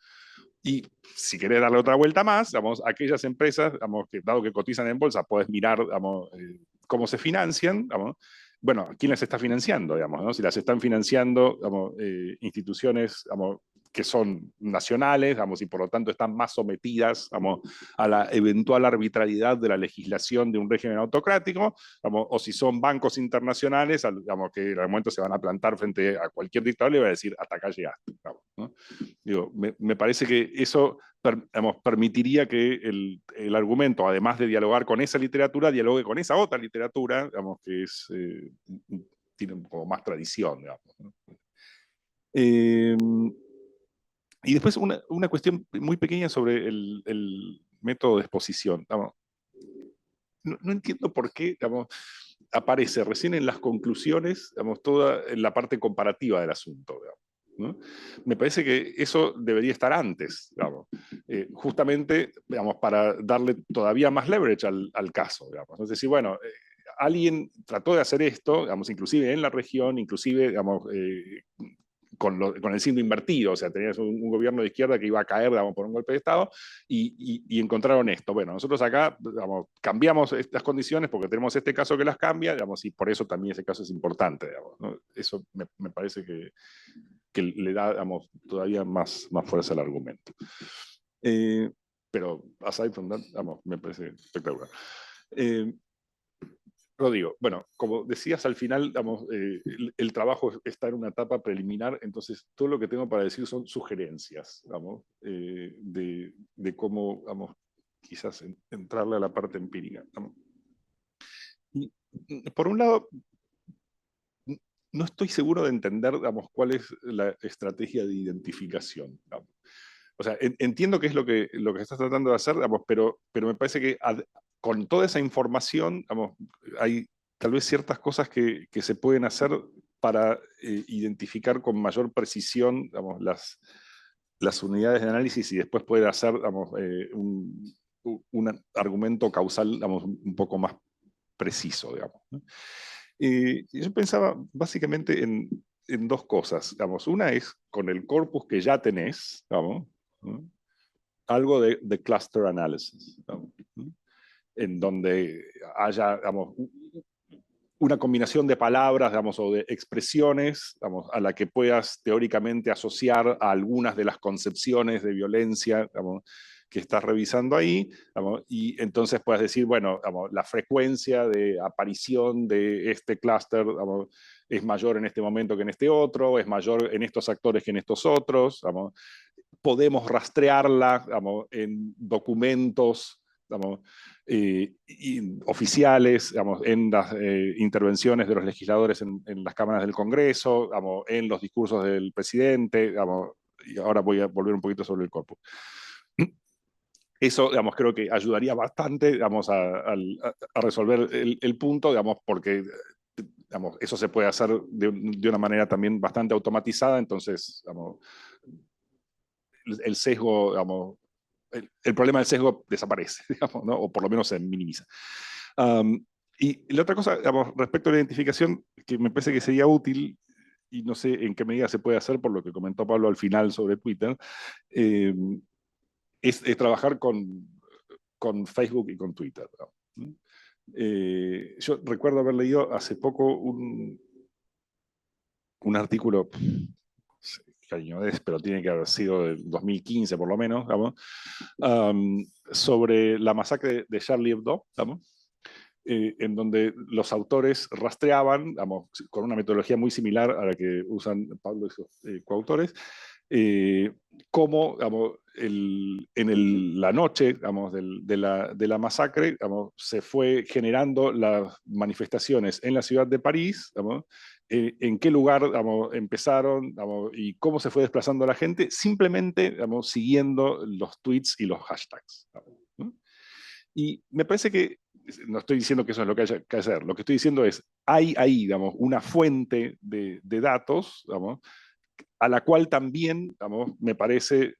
Y si querés darle otra vuelta más, digamos, aquellas empresas, digamos, que dado que cotizan en bolsa, podés mirar, digamos, cómo se financian, digamos. Bueno, ¿quién las está financiando, digamos, ¿no? Si las están financiando, digamos, instituciones, digamos, que son nacionales, digamos, y por lo tanto están más sometidas, digamos, a la eventual arbitrariedad de la legislación de un régimen autocrático, digamos, o si son bancos internacionales, digamos, que en algún momento se van a plantar frente a cualquier dictador y va a decir, hasta acá llegaste, digamos, ¿no? Digo, me parece que eso digamos, permitiría que el argumento, además de dialogar con esa literatura, dialogue con esa otra literatura, digamos, que es, tiene como más tradición, digamos, ¿no? Y después una cuestión muy pequeña sobre el método de exposición. Digamos, no entiendo por qué, digamos, aparece recién en las conclusiones, digamos, toda en la parte comparativa del asunto, digamos, ¿no? Me parece que eso debería estar antes, digamos, justamente, digamos, para darle todavía más leverage al caso, digamos. Es decir, bueno, alguien trató de hacer esto, digamos, inclusive en la región, inclusive, digamos, con el signo invertido, o sea, tenías un gobierno de izquierda que iba a caer, digamos, por un golpe de Estado, y encontraron esto. Bueno, nosotros acá, digamos, cambiamos estas condiciones porque tenemos este caso que las cambia, digamos, y por eso también ese caso es importante, digamos, ¿no? Eso me parece que le da, digamos, todavía más fuerza al argumento. Pero, aside from that, digamos, me parece espectacular. Rodrigo, bueno, como decías al final, digamos, el trabajo está en una etapa preliminar, entonces todo lo que tengo para decir son sugerencias, digamos, de cómo, digamos, quizás entrarle a la parte empírica, digamos. Y, por un lado, no estoy seguro de entender, digamos, cuál es la estrategia de identificación, digamos. O sea, entiendo qué es lo que estás tratando de hacer, digamos, pero me parece que con toda esa información, digamos, hay tal vez ciertas cosas que se pueden hacer para identificar con mayor precisión, digamos, las unidades de análisis y después poder hacer, digamos, un argumento causal, digamos, un poco más preciso, digamos, ¿no? Yo pensaba básicamente en dos cosas, digamos. Una es con el corpus que ya tenés, digamos, ¿no? Algo de cluster analysis, ¿no? En donde haya, digamos, una combinación de palabras, digamos, o de expresiones, digamos, a la que puedas teóricamente asociar a algunas de las concepciones de violencia, digamos, que estás revisando ahí, digamos, y entonces puedes decir, bueno, digamos, la frecuencia de aparición de este clúster es mayor en este momento que en este otro, es mayor en estos actores que en estos otros, digamos. Podemos rastrearla, digamos, en documentos, digamos, oficiales, digamos, en las intervenciones de los legisladores en las cámaras del Congreso, digamos, en los discursos del presidente, digamos, y ahora voy a volver un poquito sobre el corpus. Eso, digamos, creo que ayudaría bastante, digamos, a resolver el punto, digamos, porque digamos, eso se puede hacer de una manera también bastante automatizada, entonces, digamos, el sesgo, digamos, el problema del sesgo desaparece, digamos, ¿no? O por lo menos se minimiza. Y la otra cosa, digamos, respecto a la identificación, que me parece que sería útil, y no sé en qué medida se puede hacer, por lo que comentó Pablo al final sobre Twitter, es trabajar con Facebook y con Twitter, ¿no? Yo recuerdo haber leído hace poco un artículo, qué año es, pero tiene que haber sido del 2015 por lo menos, digamos, sobre la masacre de Charlie Hebdo, digamos, en donde los autores rastreaban, digamos, con una metodología muy similar a la que usan Pablo y sus coautores, cómo, digamos, la noche, digamos, de la masacre, digamos, se fue generando las manifestaciones en la ciudad de París, digamos, en qué lugar, digamos, empezaron, digamos, y cómo se fue desplazando la gente, simplemente, digamos, siguiendo los tweets y los hashtags, digamos, ¿no? Y me parece que, no estoy diciendo que eso es lo que haya que hacer, lo que estoy diciendo es, hay ahí, digamos, una fuente de datos, digamos, a la cual también, digamos, me parece,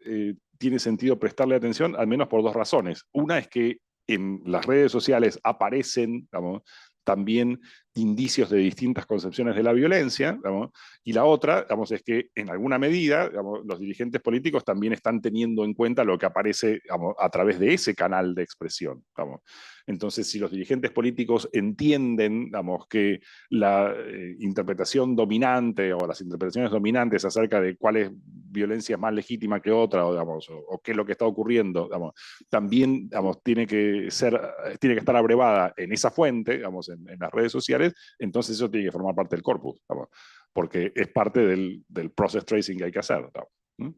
tiene sentido prestarle atención, al menos por dos razones. Una es que en las redes sociales aparecen, digamos, también indicios de distintas concepciones de la violencia, digamos, y la otra, digamos, es que en alguna medida, digamos, los dirigentes políticos también están teniendo en cuenta lo que aparece, digamos, a través de ese canal de expresión, digamos. Entonces, si los dirigentes políticos entienden, digamos, que la interpretación dominante o las interpretaciones dominantes acerca de cuál es violencia más legítima que otra, digamos, o qué es lo que está ocurriendo, digamos, también, digamos, tiene que estar abrevada en esa fuente, digamos, en las redes sociales, entonces eso tiene que formar parte del corpus, digamos, porque es parte del process tracing que hay que hacer, digamos.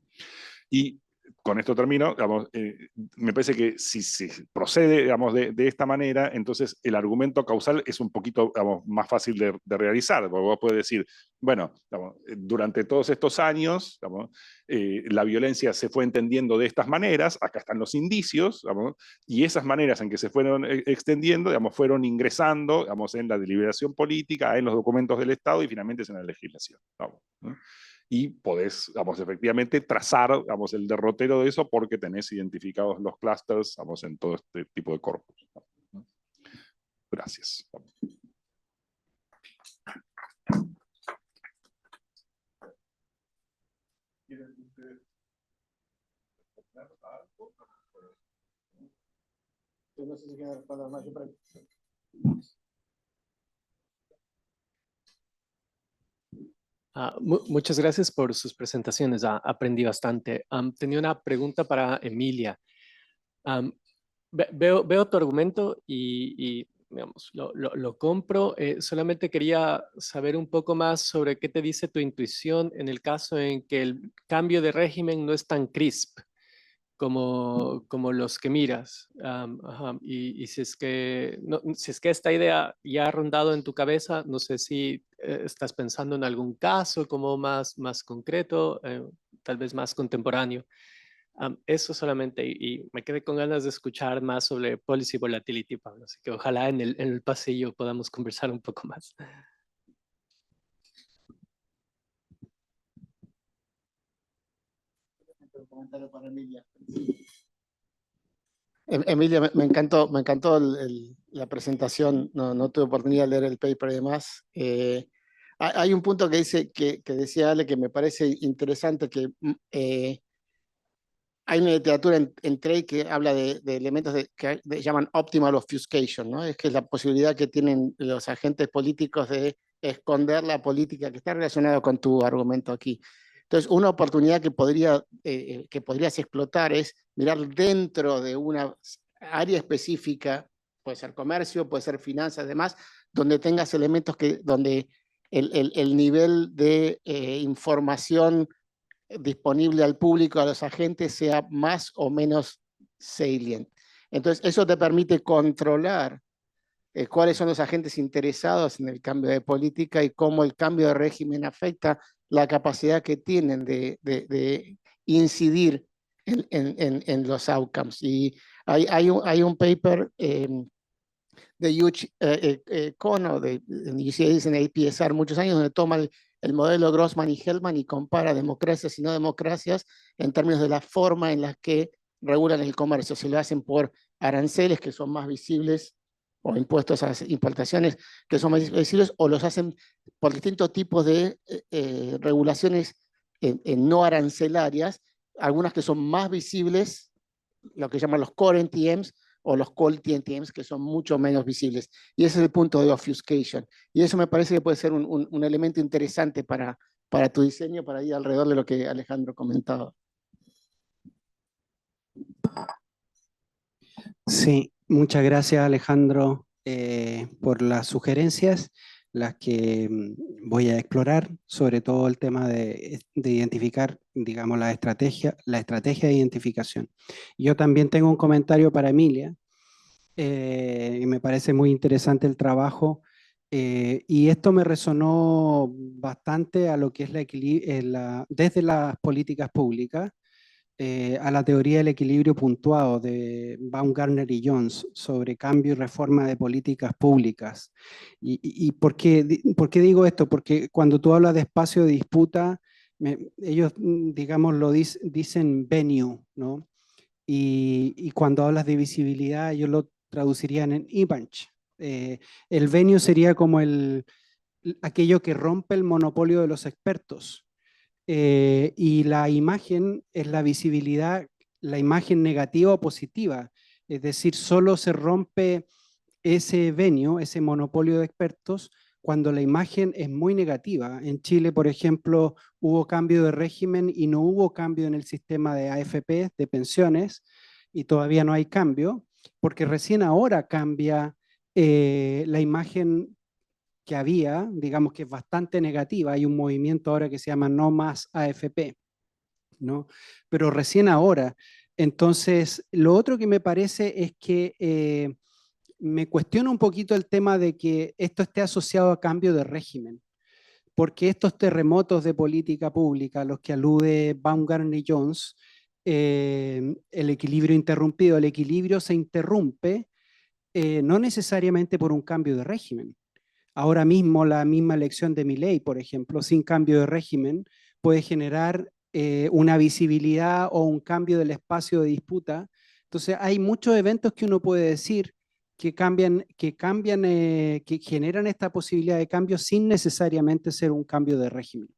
Y con esto termino, digamos, me parece que si se procede, digamos, de esta manera, entonces el argumento causal es un poquito, digamos, más fácil de realizar, porque vos podés decir, bueno, digamos, durante todos estos años, digamos, la violencia se fue entendiendo de estas maneras, acá están los indicios, digamos, y esas maneras en que se fueron extendiendo, digamos, fueron ingresando, digamos, en la deliberación política, en los documentos del Estado y finalmente en la legislación, digamos, ¿no? Y podés, digamos, efectivamente trazar, digamos, el derrotero de eso porque tenés identificados los clusters, digamos, en todo este tipo de corpus. Gracias. No sé si quieren responder más. Muchas gracias por sus presentaciones, aprendí bastante. Tenía una pregunta para Emilia. Veo tu argumento y digamos, lo compro. Solamente quería saber un poco más sobre qué te dice tu intuición en el caso en que el cambio de régimen no es tan crisp como los que miras. Y si es que, si es que esta idea ya ha rondado en tu cabeza, no sé si estás pensando en algún caso como más concreto, tal vez más contemporáneo. Eso solamente, y me quedé con ganas de escuchar más sobre policy volatility, Pablo, así que ojalá en el pasillo podamos conversar un poco más. Comentario para Emilia. Emilia, me encantó la presentación, no tuve oportunidad de leer el paper y demás. Hay un punto que dice que decía Ale que me parece interesante, que hay una literatura en Trey que habla de elementos que llaman optimal obfuscation, ¿no? Es que es la posibilidad que tienen los agentes políticos de esconder la política, que está relacionado con tu argumento aquí. Entonces, una oportunidad que podrías explotar es mirar dentro de una área específica, puede ser comercio, puede ser finanzas, demás, donde tengas elementos donde el nivel de información disponible al público, a los agentes, sea más o menos salient. Entonces, eso te permite controlar cuáles son los agentes interesados en el cambio de política y cómo el cambio de régimen afecta la capacidad que tienen de incidir en los outcomes. Y hay un paper de Yuch Kono, de UCI en APSR, muchos años, donde toma el modelo Grossman y Hellman y compara democracias y no democracias en términos de la forma en la que regulan el comercio. Si lo hacen por aranceles, que son más visibles, o impuestos a las importaciones, que son más visibles, o los hacen por distintos tipos de regulaciones no arancelarias, algunas que son más visibles, lo que llaman los core NTMs, o los quality NTMs, que son mucho menos visibles. Y ese es el punto de obfuscation. Y eso me parece que puede ser un elemento interesante para tu diseño, para ir alrededor de lo que Alejandro comentaba. Sí, muchas gracias Alejandro por las sugerencias, las que voy a explorar, sobre todo el tema de identificar, digamos, la estrategia de identificación. Yo también tengo un comentario para Emilia, y me parece muy interesante el trabajo, y esto me resonó bastante a lo que es desde las políticas públicas, a la teoría del equilibrio puntuado de Baumgartner y Jones sobre cambio y reforma de políticas públicas. ¿Y por qué digo esto? Porque cuando tú hablas de espacio de disputa, ellos, digamos, dicen venue, ¿no? Y cuando hablas de visibilidad, ellos lo traducirían en image. El venue sería como aquello que rompe el monopolio de los expertos. Y la imagen es la visibilidad, la imagen negativa o positiva. Es decir, solo se rompe ese venue, ese monopolio de expertos, cuando la imagen es muy negativa. En Chile, por ejemplo, hubo cambio de régimen y no hubo cambio en el sistema de AFP, de pensiones, y todavía no hay cambio, porque recién ahora cambia la imagen que había, digamos que es bastante negativa. Hay un movimiento ahora que se llama No Más AFP, ¿no? Pero recién ahora. Entonces, lo otro que me parece es que me cuestiona un poquito el tema de que esto esté asociado a cambio de régimen, porque estos terremotos de política pública, a los que alude Baumgartner y Jones, el equilibrio interrumpido, el equilibrio se interrumpe no necesariamente por un cambio de régimen. Ahora mismo la misma elección de Milei, por ejemplo, sin cambio de régimen, puede generar una visibilidad o un cambio del espacio de disputa. Entonces hay muchos eventos que uno puede decir que generan esta posibilidad de cambio sin necesariamente ser un cambio de régimen.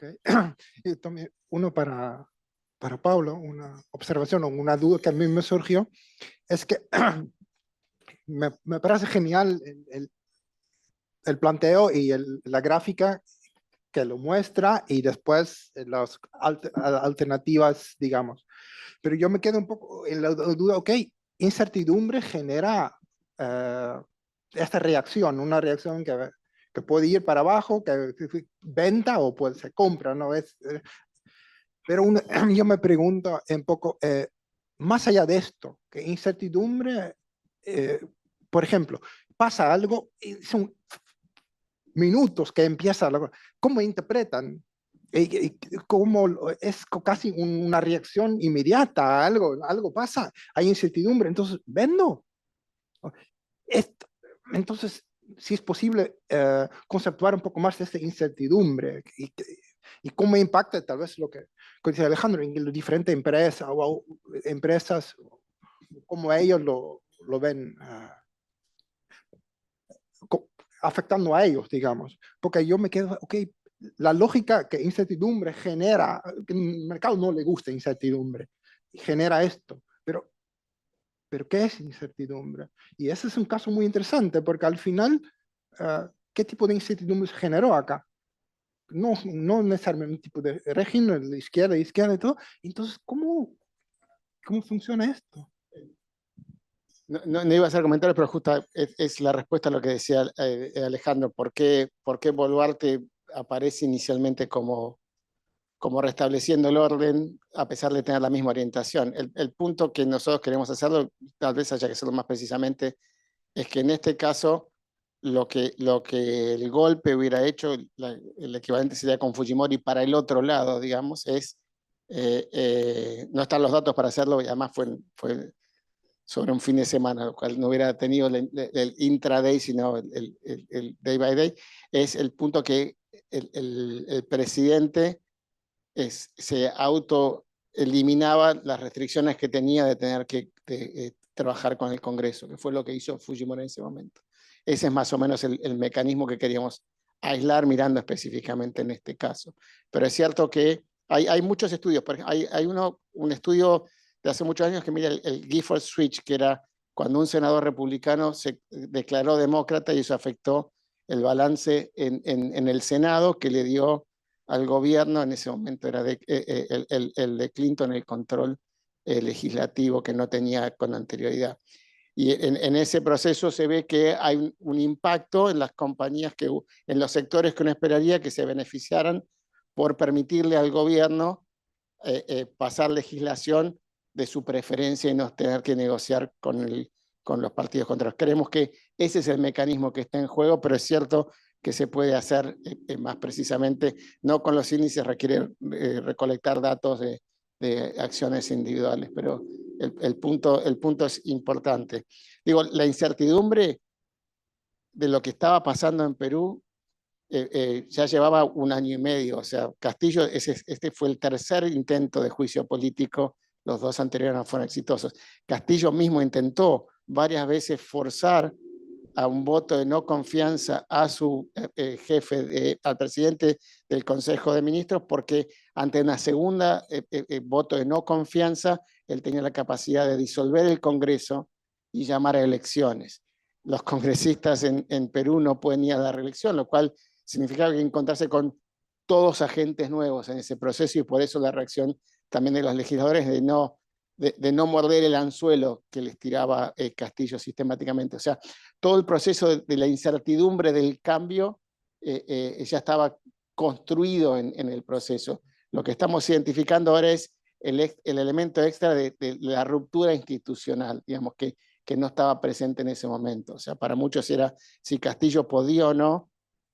Okay. Y también uno para Pablo, una observación o una duda que a mí me surgió, es que me parece genial el planteo y la gráfica que lo muestra y después las alternativas, digamos. Pero yo me quedo un poco en la duda, ok, incertidumbre genera esta reacción, una reacción que puede ir para abajo, que venta o pues se compra, ¿no? Pero yo me pregunto un poco, más allá de esto, que incertidumbre, por ejemplo, pasa algo, y son minutos que empieza, ¿cómo interpretan? ¿Cómo es casi una reacción inmediata? Algo pasa, hay incertidumbre, entonces, ¿vendo? Entonces, si es posible conceptuar un poco más de esta incertidumbre y cómo impacta tal vez lo que dice Alejandro en las diferentes empresas o empresas, cómo ellos lo ven afectando a ellos, digamos. Porque yo me quedo, ok, la lógica que incertidumbre genera, que el mercado no le gusta incertidumbre, genera esto, pero Pero ¿qué es incertidumbre? Y ese es un caso muy interesante, porque al final, ¿qué tipo de incertidumbre se generó acá? No necesariamente un tipo de régimen, de izquierda y todo. Entonces, ¿cómo funciona esto? No iba a hacer comentarios, pero justo es la respuesta a lo que decía Alejandro. ¿Por qué Boluarte aparece inicialmente como restableciendo el orden a pesar de tener la misma orientación? El punto que nosotros queremos hacerlo, tal vez haya que hacerlo más precisamente, es que en este caso lo que el golpe hubiera hecho, el equivalente sería con Fujimori para el otro lado, digamos, no están los datos para hacerlo, y además fue sobre un fin de semana, lo cual no hubiera tenido el intraday, sino el day by day, es el punto que el presidente se autoeliminaba las restricciones que tenía de tener que trabajar con el Congreso, que fue lo que hizo Fujimori en ese momento. Ese es más o menos el mecanismo que queríamos aislar mirando específicamente en este caso. Pero es cierto que hay muchos estudios. Por ejemplo, hay un estudio de hace muchos años que mira el Gifford Switch, que era cuando un senador republicano se declaró demócrata y eso afectó el balance en el Senado, que le dio al gobierno, en ese momento era el de Clinton, el control legislativo que no tenía con anterioridad. Y en ese proceso se ve que hay un impacto en las compañías, en los sectores que uno esperaría que se beneficiaran por permitirle al gobierno pasar legislación de su preferencia y no tener que negociar con los partidos contrarios. Creemos que ese es el mecanismo que está en juego, pero es cierto que se puede hacer más precisamente, no con los índices, requiere recolectar datos de acciones individuales, pero el punto es importante. Digo, la incertidumbre de lo que estaba pasando en Perú ya llevaba 1 año y medio, o sea, Castillo, este fue el tercer intento de juicio político, los 2 anteriores no fueron exitosos. Castillo mismo intentó varias veces forzar a un voto de no confianza a su jefe, al presidente del Consejo de Ministros, porque ante una segunda voto de no confianza, él tenía la capacidad de disolver el Congreso y llamar a elecciones. Los congresistas en Perú no pueden ir a la reelección, lo cual significaba que encontrarse con todos agentes nuevos en ese proceso, y por eso la reacción también de los legisladores de no morder el anzuelo que les tiraba Castillo sistemáticamente. O sea, todo el proceso de la incertidumbre del cambio ya estaba construido en el proceso. Lo que estamos identificando ahora es el elemento extra de la ruptura institucional, digamos, que no estaba presente en ese momento. O sea, para muchos era si Castillo podía o no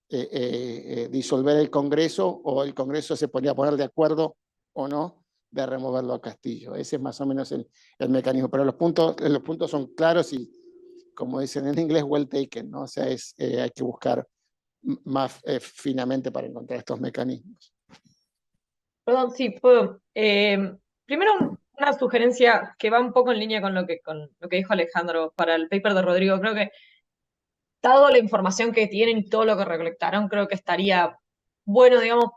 disolver el Congreso, o el Congreso se ponía a poner de acuerdo o no de removerlo a Castillo. Ese es más o menos el mecanismo. Pero los puntos son claros y, como dicen en inglés, well taken, ¿no? O sea, hay que buscar más finamente para encontrar estos mecanismos. Perdón, sí, puedo. Primero, una sugerencia que va un poco en línea con lo que dijo Alejandro para el paper de Rodrigo. Creo que, dado la información que tienen y todo lo que recolectaron, creo que estaría bueno, digamos,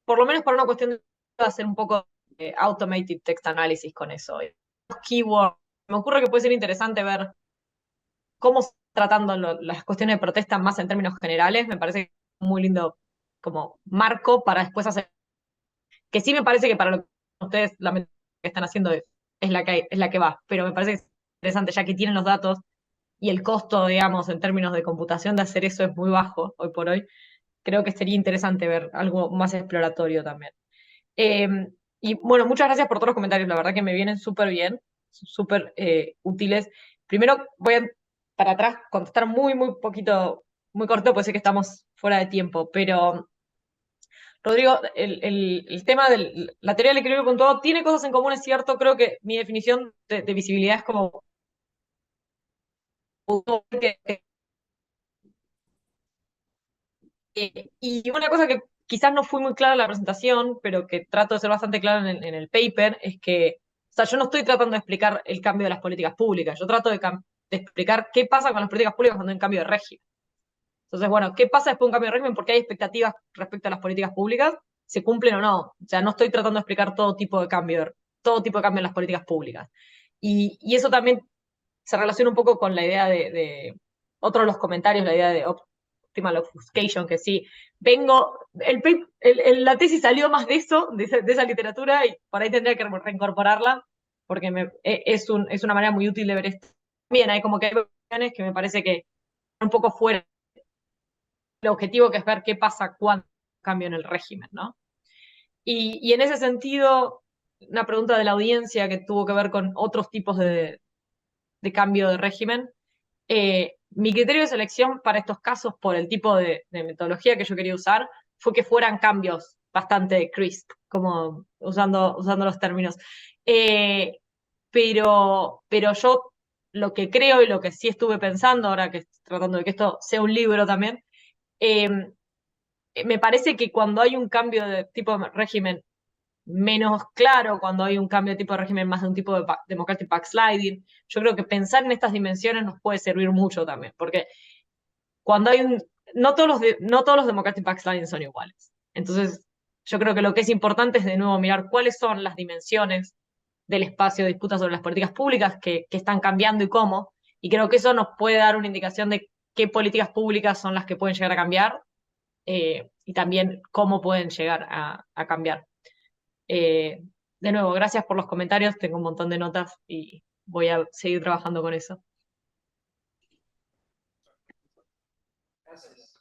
por lo menos para una cuestión de hacer un poco de automated text analysis con eso. Keywords. Me ocurre que puede ser interesante ver cómo se están tratando las cuestiones de protesta más en términos generales. Me parece muy lindo como marco para después hacer. Que sí me parece que para lo que ustedes la que están haciendo es la que va, pero me parece que es interesante ya que tienen los datos y el costo, digamos, en términos de computación de hacer eso es muy bajo hoy por hoy. Creo que sería interesante ver algo más exploratorio también. Eh, y bueno, muchas gracias por todos los comentarios, la verdad que me vienen súper bien, súper útiles. Primero voy a, para atrás, contestar muy poquito, muy corto, pues sé que estamos fuera de tiempo, pero Rodrigo, el tema de la teoría del equilibrio puntuado tiene cosas en común, es cierto. Creo que mi definición de visibilidad es como y una cosa que quizás no fue muy clara en la presentación, pero que trato de ser bastante clara en el paper, es que, o sea, yo no estoy tratando de explicar el cambio de las políticas públicas, yo trato de explicar qué pasa con las políticas públicas cuando hay un cambio de régimen. Entonces, bueno, ¿qué pasa después de un cambio de régimen? Porque hay expectativas respecto a las políticas públicas, se cumplen o no. O sea, no estoy tratando de explicar todo tipo de cambio en las políticas públicas. Y eso también se relaciona un poco con la idea otro de los comentarios, la idea de optimal obfuscation, que sí, la tesis salió más de eso, de esa literatura, y por ahí tendría que reincorporarla, porque es una manera muy útil de ver esto. También hay como que hay versiones que me parece que un poco fuera el objetivo, que es ver qué pasa cuando cambio en el régimen, ¿no? Y en ese sentido, una pregunta de la audiencia que tuvo que ver con otros tipos de cambio de régimen. Mi criterio de selección para estos casos, por el tipo de metodología que yo quería usar, fue que fueran cambios bastante crisp, como usando los términos. Pero yo lo que creo y lo que sí estuve pensando, ahora que estoy tratando de que esto sea un libro también, me parece que cuando hay un cambio de tipo de régimen menos claro, cuando hay un cambio de tipo de régimen más de un tipo de democratic backsliding, yo creo que pensar en estas dimensiones nos puede servir mucho también, porque cuando hay no todos los democratic backsliding son iguales. Entonces, yo creo que lo que es importante es de nuevo mirar cuáles son las dimensiones del espacio de disputa sobre las políticas públicas que están cambiando y cómo, y creo que eso nos puede dar una indicación de qué políticas públicas son las que pueden llegar a cambiar, y también cómo pueden llegar a cambiar. De nuevo, gracias por los comentarios, tengo un montón de notas y voy a seguir trabajando con eso. Gracias.